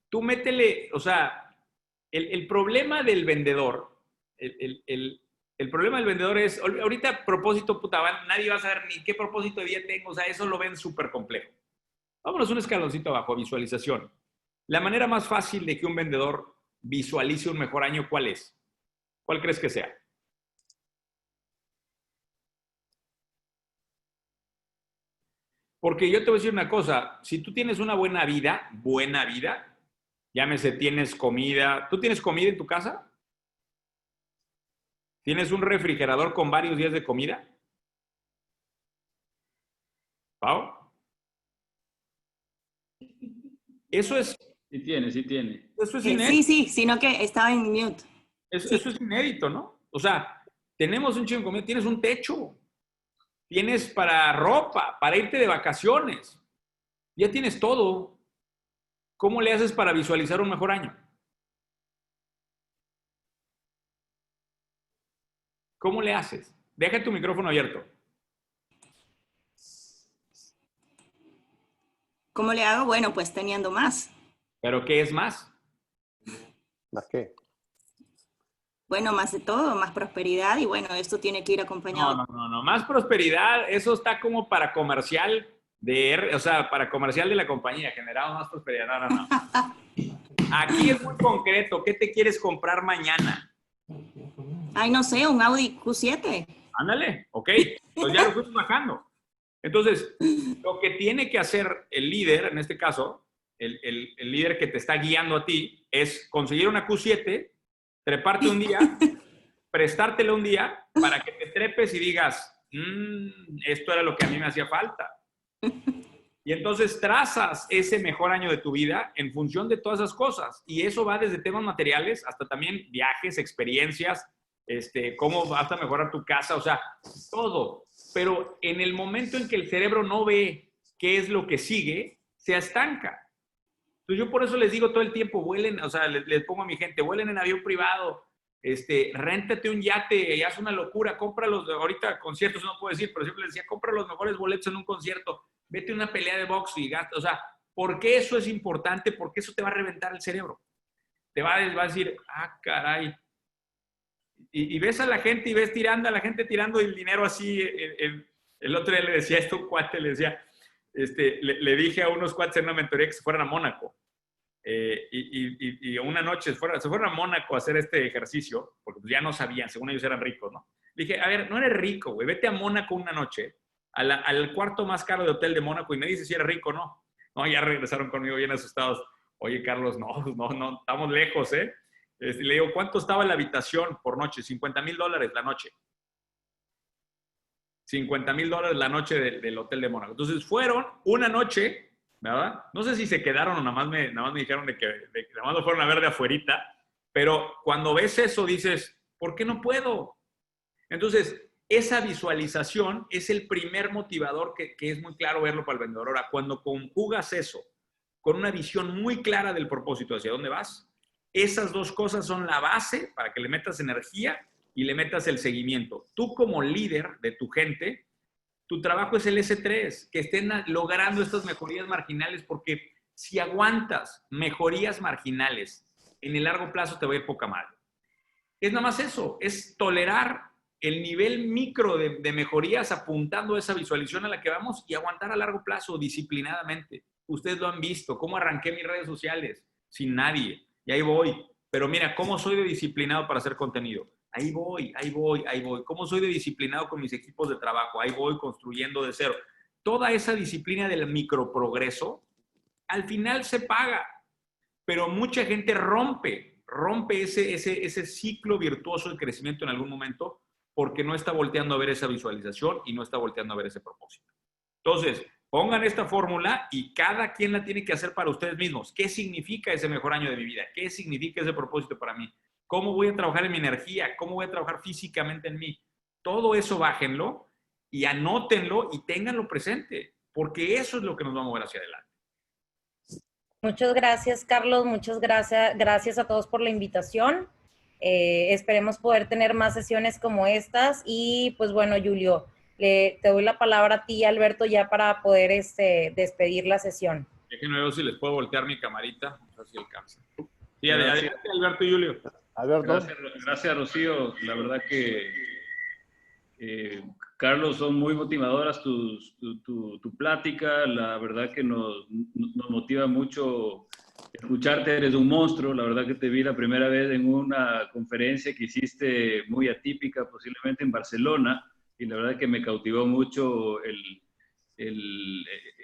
tú métele, o sea, el problema del vendedor, el problema del vendedor es, ahorita a propósito, puta, nadie va a saber ni qué propósito de día tengo, o sea, eso lo ven súper complejo. Vámonos un escaloncito abajo, visualización. La manera más fácil de que un vendedor visualice un mejor año, ¿cuál es? ¿Cuál crees que sea? Porque yo te voy a decir una cosa, si tú tienes una buena vida, llámese, tienes comida, ¿tú tienes comida en tu casa? ¿Tienes un refrigerador con varios días de comida? ¿Pau? Eso es... Sí tiene, sí tiene. Eso es inédito. Sí, sino que estaba en mute. Eso es inédito, ¿no? O sea, tenemos un chingo de comida, tienes un techo, tienes para ropa, para irte de vacaciones, ya tienes todo. ¿Cómo le haces para visualizar un mejor año? ¿Cómo le haces? Deja tu micrófono abierto. ¿Cómo le hago? Bueno, pues teniendo más. ¿Pero qué es más? ¿Más qué? Bueno, más de todo, más prosperidad y bueno, esto tiene que ir acompañado. No. Más prosperidad, eso está como para comercial o sea, para comercial de la compañía, generado más prosperidad. No. Aquí es muy concreto. ¿Qué te quieres comprar mañana? Ay, no sé, un Audi Q7. Ándale, ok. Pues ya lo fuimos bajando. Entonces, lo que tiene que hacer el líder, en este caso, el líder que te está guiando a ti, es conseguir una Q7, treparte un día, prestártela un día para que te trepes y digas, esto era lo que a mí me hacía falta. Y entonces trazas ese mejor año de tu vida en función de todas esas cosas. Y eso va desde temas materiales hasta también viajes, experiencias, cómo vas a mejorar tu casa, o sea, todo. Pero en el momento en que el cerebro no ve qué es lo que sigue, se estanca. Entonces yo por eso les digo todo el tiempo, vuelen, o sea, les pongo a mi gente, vuelen en avión privado, réntate un yate y haz una locura, cómpralos, ahorita conciertos no puedo decir, pero siempre les decía, compra los mejores boletos en un concierto, vete a una pelea de box y gasta, o sea, ¿por qué eso es importante? Porque eso te va a reventar el cerebro. Te va a decir, caray. Y ves a la gente y ves a la gente tirando el dinero así. El otro día le decía esto a un cuate, le decía, le dije a unos cuates en una mentoría que se fueran a Mónaco. Y una noche se fueron a Mónaco a hacer este ejercicio, porque pues ya no sabían, según ellos eran ricos, ¿no? Le dije, a ver, no eres rico, güey, vete a Mónaco una noche, al cuarto más caro de hotel de Mónaco y me dices si eres rico o no. No, ya regresaron conmigo bien asustados. Oye, Carlos, no, estamos lejos, ¿eh? Le digo, ¿cuánto estaba la habitación por noche? $50,000 la noche. $50,000 la noche del hotel de Mónaco. Entonces fueron una noche, ¿verdad? No sé si se quedaron o nada más me dijeron de que nada más lo fueron a ver de afuerita, pero cuando ves eso dices, ¿por qué no puedo? Entonces, esa visualización es el primer motivador que es muy claro verlo para el vendedor. Ahora, cuando conjugas eso con una visión muy clara del propósito hacia dónde vas, esas dos cosas son la base para que le metas energía y le metas el seguimiento. Tú como líder de tu gente, tu trabajo es el S3, que estén logrando estas mejorías marginales, porque si aguantas mejorías marginales en el largo plazo te va a ir poca madre. Es nada más eso, es tolerar el nivel micro de mejorías apuntando a esa visualización a la que vamos y aguantar a largo plazo disciplinadamente. Ustedes lo han visto, cómo arranqué mis redes sociales sin nadie. Y ahí voy. Pero mira, ¿cómo soy de disciplinado para hacer contenido? Ahí voy. ¿Cómo soy de disciplinado con mis equipos de trabajo? Ahí voy construyendo de cero. Toda esa disciplina del microprogreso, al final se paga. Pero mucha gente rompe ese ciclo virtuoso de crecimiento en algún momento porque no está volteando a ver esa visualización y no está volteando a ver ese propósito. Entonces, pongan esta fórmula y cada quien la tiene que hacer para ustedes mismos. ¿Qué significa ese mejor año de mi vida? ¿Qué significa ese propósito para mí? ¿Cómo voy a trabajar en mi energía? ¿Cómo voy a trabajar físicamente en mí? Todo eso bájenlo y anótenlo y ténganlo presente, porque eso es lo que nos va a mover hacia adelante. Muchas gracias, Carlos. Muchas gracias. Gracias a todos por la invitación. Esperemos poder tener más sesiones como estas. Y pues bueno, Julio, te doy la palabra a ti y a Alberto ya para poder despedir la sesión. Déjenme ver si les puedo voltear mi camarita. No sé si alcanza. Sí, adelante, Alberto y Julio. Alberto. Gracias, Rocío. La verdad que, Carlos, son muy motivadoras tu plática. La verdad que nos motiva mucho escucharte. Eres un monstruo. La verdad que te vi la primera vez en una conferencia que hiciste muy atípica, posiblemente en Barcelona, y la verdad que me cautivó mucho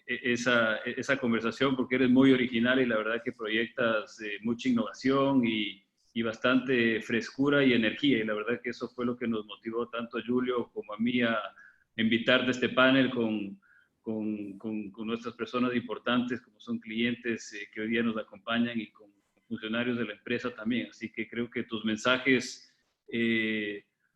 esa conversación porque eres muy original y la verdad que proyectas mucha innovación y bastante frescura y energía, y la verdad que eso fue lo que nos motivó tanto a Julio como a mí a invitarte a este panel con con nuestras personas importantes, como son clientes que hoy día nos acompañan y con funcionarios de la empresa también. Así que creo que tus mensajes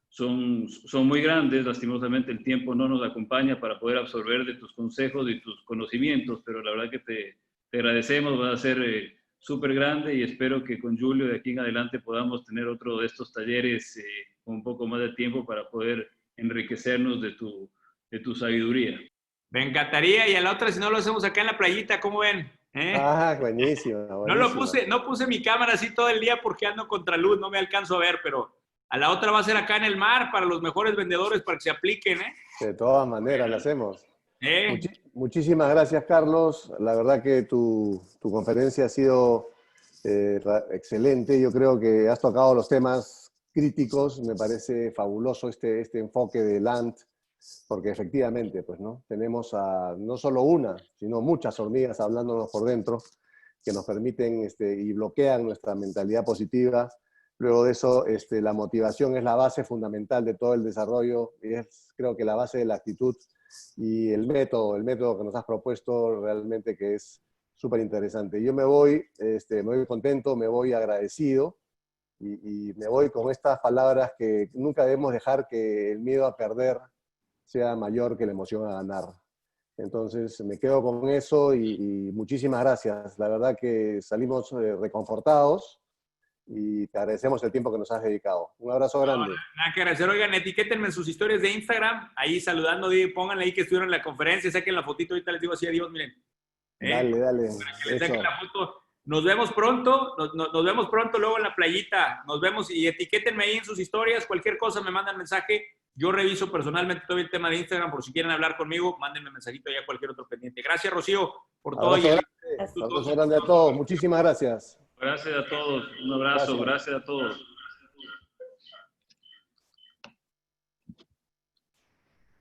son muy grandes. Lastimosamente el tiempo no nos acompaña para poder absorber de tus consejos y tus conocimientos, pero la verdad que te agradecemos, va a ser súper grande y espero que con Julio de aquí en adelante podamos tener otro de estos talleres con un poco más de tiempo para poder enriquecernos de tu sabiduría. Me encantaría, y a la otra si no lo hacemos acá en la playita, ¿cómo ven? Buenísimo, buenísimo. No puse mi cámara así todo el día porque ando contra luz, no me alcanzo a ver, pero a la otra va a ser acá en el mar para los mejores vendedores para que se apliquen, ¿eh? De todas maneras, lo hacemos. Muchísimas gracias, Carlos. La verdad que tu conferencia ha sido excelente. Yo creo que has tocado los temas críticos. Me parece fabuloso este enfoque de Land, porque efectivamente, pues, ¿no? Tenemos no solo una, sino muchas hormigas hablándonos por dentro que nos permiten y bloquean nuestra mentalidad positiva. Luego de eso, la motivación es la base fundamental de todo el desarrollo y es, creo que, la base de la actitud y el método que nos has propuesto realmente que es súper interesante. Yo me voy contento, me voy agradecido y me voy con estas palabras que nunca debemos dejar que el miedo a perder sea mayor que la emoción a ganar. Entonces me quedo con eso y muchísimas gracias. La verdad que salimos reconfortados y te agradecemos el tiempo que nos has dedicado. Un abrazo grande. Nada que agradecer. Oigan, etiquétenme en sus historias de Instagram, ahí saludando, pónganle ahí que estuvieron en la conferencia, saquen la fotito, ahorita les digo así, adiós, miren. Dale. Para que les saquen la foto. Nos vemos pronto, nos vemos pronto luego en la playita. Nos vemos y etiquétenme ahí en sus historias, cualquier cosa me mandan mensaje. Yo reviso personalmente todo el tema de Instagram, por si quieren hablar conmigo, mándenme mensajito ya a cualquier otro pendiente. Gracias, Rocío, por todo. Abrazo grande a todos. Muchísimas gracias. Gracias a todos. Un abrazo. Gracias a todos.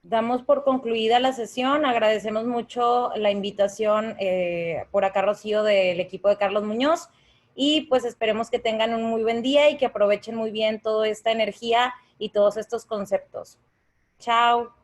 Damos por concluida la sesión. Agradecemos mucho la invitación por acá, Rocío, del equipo de Carlos Muñoz. Y pues esperemos que tengan un muy buen día y que aprovechen muy bien toda esta energía y todos estos conceptos. Chao.